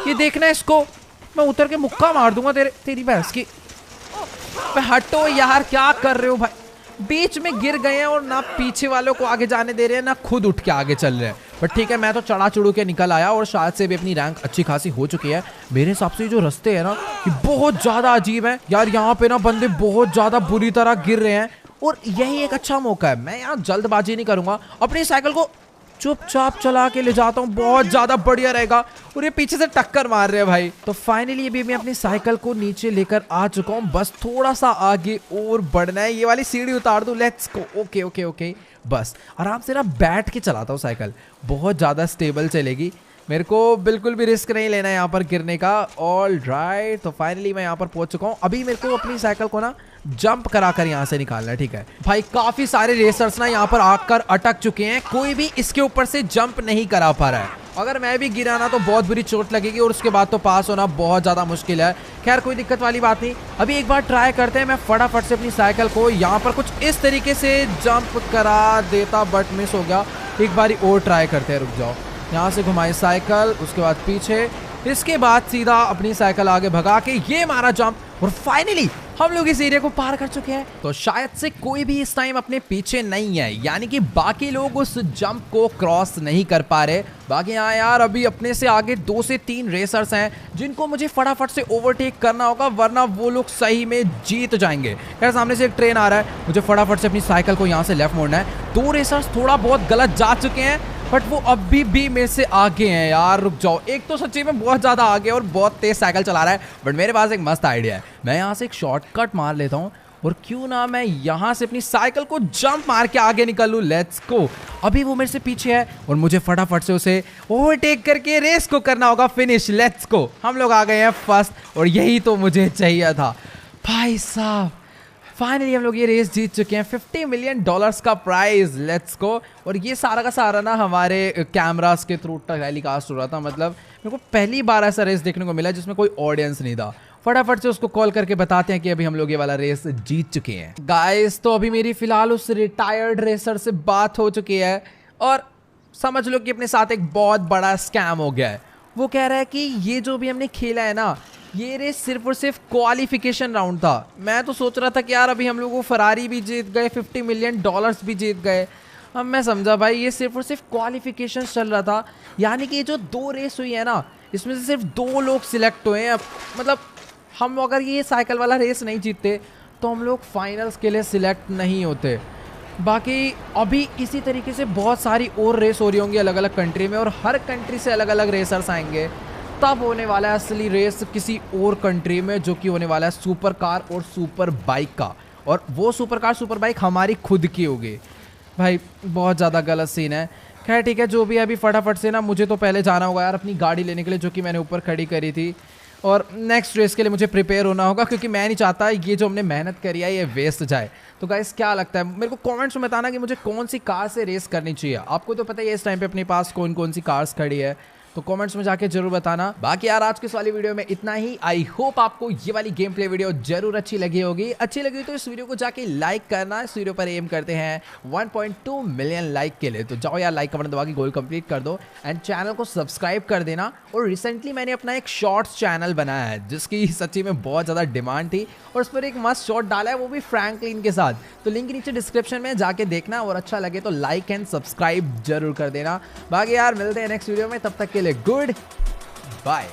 ये देखना इसको, मैं उतर के मुक्का मार दूंगा तेरी भैंस की। हटो यार, क्या कर रहे हो भाई, बीच में गिर गए हैं और ना पीछे वालों को आगे जाने दे रहे हैं, ना खुद उठ के आगे चल रहे हैं। बट ठीक है, मैं तो चढ़ा चढ़ू के निकल आया और शायद से भी अपनी रैंक अच्छी खासी हो चुकी है। मेरे हिसाब से जो रास्ते है ना, ये बहुत ज्यादा अजीब है यार। यहाँ पे ना बंदे बहुत ज्यादा बुरी तरह गिर रहे हैं और यही एक अच्छा मौका है। मैं यहाँ जल्दबाजी नहीं करूंगा, अपनी साइकिल को चुपचाप चला के ले जाता हूँ, बहुत ज्यादा बढ़िया रहेगा। और ये पीछे से टक्कर मार रहे हैं भाई। तो फाइनली अभी मैं अपनी साइकिल को नीचे लेकर आ चुका हूँ, बस थोड़ा सा आगे और बढ़ना है। ये वाली सीढ़ी उतार दूं, let's go. Okay okay okay, बस आराम से ना बैठ के चलाता हूँ साइकिल, बहुत ज्यादा स्टेबल चलेगी। मेरे को बिल्कुल भी रिस्क नहीं लेना है यहाँ पर गिरने का। ऑल राइट, तो फाइनली मैं यहाँ पर पहुंच चुका हूँ। अभी मेरे को अपनी साइकिल को ना जंप कराकर यहाँ से निकालना है, ठीक है भाई। काफी सारे रेसर्स ना यहाँ पर आकर अटक चुके हैं, कोई भी इसके ऊपर से जंप नहीं करा पा रहा है। अगर मैं भी गिरा ना तो बहुत बुरी चोट लगेगी और उसके बाद तो पास होना बहुत ज्यादा मुश्किल है। खैर कोई दिक्कत वाली बात नहीं, अभी एक बार ट्राई करते हैं। मैं फटाफट से अपनी साइकिल को यहाँ पर कुछ इस तरीके से जंप करा देता, बट मिस हो गया। एक बार और ट्राई करते हैं, रुक जाओ। यहाँ से घुमाई साइकिल, उसके बाद पीछे, इसके बाद सीधा अपनी साइकिल आगे भगा के ये मारा जंप, और फाइनली हम लोग इस एरिया को पार कर चुके हैं। तो शायद से कोई भी इस टाइम अपने पीछे नहीं है, यानी कि बाकी लोग उस जंप को क्रॉस नहीं कर पा रहे। बाकी यहाँ यार अभी अपने से आगे 2 से 3 रेसर्स हैं जिनको मुझे फटाफट से ओवरटेक करना होगा, वरना वो लोग सही में जीत जाएंगे। यार सामने से एक ट्रेन आ रहा है, मुझे फटाफट से अपनी साइकिल को यहाँ से लेफ्ट मोड़ना है। 2 रेसर्स थोड़ा बहुत गलत जा चुके हैं, बट वो अभी भी मेरे से आगे हैं यार। रुक जाओ, एक तो सच्ची में बहुत ज्यादा आगे और बहुत तेज साइकिल चला रहा है, बट मेरे पास एक मस्त आइडिया है। मैं यहाँ से एक शॉर्टकट मार लेता हूँ, और क्यों ना मैं यहाँ से अपनी साइकिल को जंप मार के आगे निकल लूँ। Let's go. अभी वो मेरे से पीछे है और मुझे फटाफट से उसे ओवरटेक करके रेस को करना होगा फिनिश। लेट्स गो, हम लोग आ गए हैं फर्स्ट, और यही तो मुझे चाहिए था भाई साहब। फाइनली हम लोग ये रेस जीत चुके हैं, $50 मिलियन का प्राइज। Let's go. और ये सारा का सारा ना हमारे कैमरास के थ्रू टेलीकास्ट हो रहा था। मतलब मेरे को पहली बार ऐसा रेस देखने को मिला जिसमें कोई ऑडियंस नहीं था। फटाफट से उसको कॉल करके बताते हैं कि अभी हम लोग ये वाला रेस जीत चुके हैं। गाइस, तो अभी मेरी फिलहाल उस रिटायर्ड रेसर से बात हो चुकी है, और समझ लो कि अपने साथ एक बहुत बड़ा स्कैम हो गया है। वो कह रहा है कि ये जो भी हमने खेला है ना, ये रेस सिर्फ और सिर्फ क्वालिफिकेशन राउंड था। मैं तो सोच रहा था कि यार अभी हम लोग वो फरारी भी जीत गए, $50 मिलियन भी जीत गए। अब मैं समझा भाई ये सिर्फ और सिर्फ क्वालिफिकेशन चल रहा था, यानी कि ये जो 2 रेस हुई है ना, इसमें से सिर्फ 2 लोग सिलेक्ट हुए हैं। मतलब हम अगर ये साइकिल वाला रेस नहीं जीतते तो हम लोग फाइनल्स के लिए सिलेक्ट नहीं होते। बाकी अभी इसी तरीके से बहुत सारी और रेस हो रही होंगी अलग अलग कंट्री में, और हर कंट्री से अलग अलग रेसर्स आएंगे। तब होने वाला है असली रेस किसी और कंट्री में, जो कि होने वाला है सुपर कार और सुपर बाइक का। और वो सुपर कार सुपर बाइक हमारी खुद की होगी। भाई बहुत ज़्यादा गलत सीन है। खैर ठीक है, जो भी है अभी फटाफट से ना मुझे तो पहले जाना होगा यार अपनी गाड़ी लेने के लिए, जो कि मैंने ऊपर खड़ी करी थी। और नेक्स्ट रेस के लिए मुझे प्रिपेयर होना होगा, क्योंकि मैं नहीं चाहता ये जो हमने मेहनत करी है ये वेस्ट जाए। तो गाइस क्या लगता है, मेरे को कमेंट्स में बताना कि मुझे कौन सी कार से रेस करनी चाहिए। आपको तो पता ही है इस टाइम पे अपने पास कौन कौन सी कार्स खड़ी है। तो कमेंट्स में जाके जरूर बताना। बाकी यार आज की इस वाली वीडियो में इतना ही। आई होप आपको ये वाली गेम प्ले वीडियो जरूर अच्छी लगी होगी। अच्छी लगी तो इस वीडियो को जाके लाइक करना। इस वीडियो पर एम करते हैं 1.2 मिलियन लाइक के लिए, तो जाओ यार लाइक कमेंट दबा के गोल कंप्लीट कर दो एंड चैनल को सब्सक्राइब कर देना। और रिसेंटली मैंने अपना एक शॉर्ट्स चैनल बनाया है जिसकी सच्ची में बहुत ज़्यादा डिमांड थी और उस पर एक मस्त शॉर्ट डाला है, वो भी फ्रैंकलिन के साथ। तो लिंक नीचे डिस्क्रिप्शन में जाके देखना और अच्छा लगे तो लाइक एंड सब्सक्राइब जरूर कर देना। बाकी यार मिलते हैं नेक्स्ट वीडियो में, तब तक के लिए गुड बाय।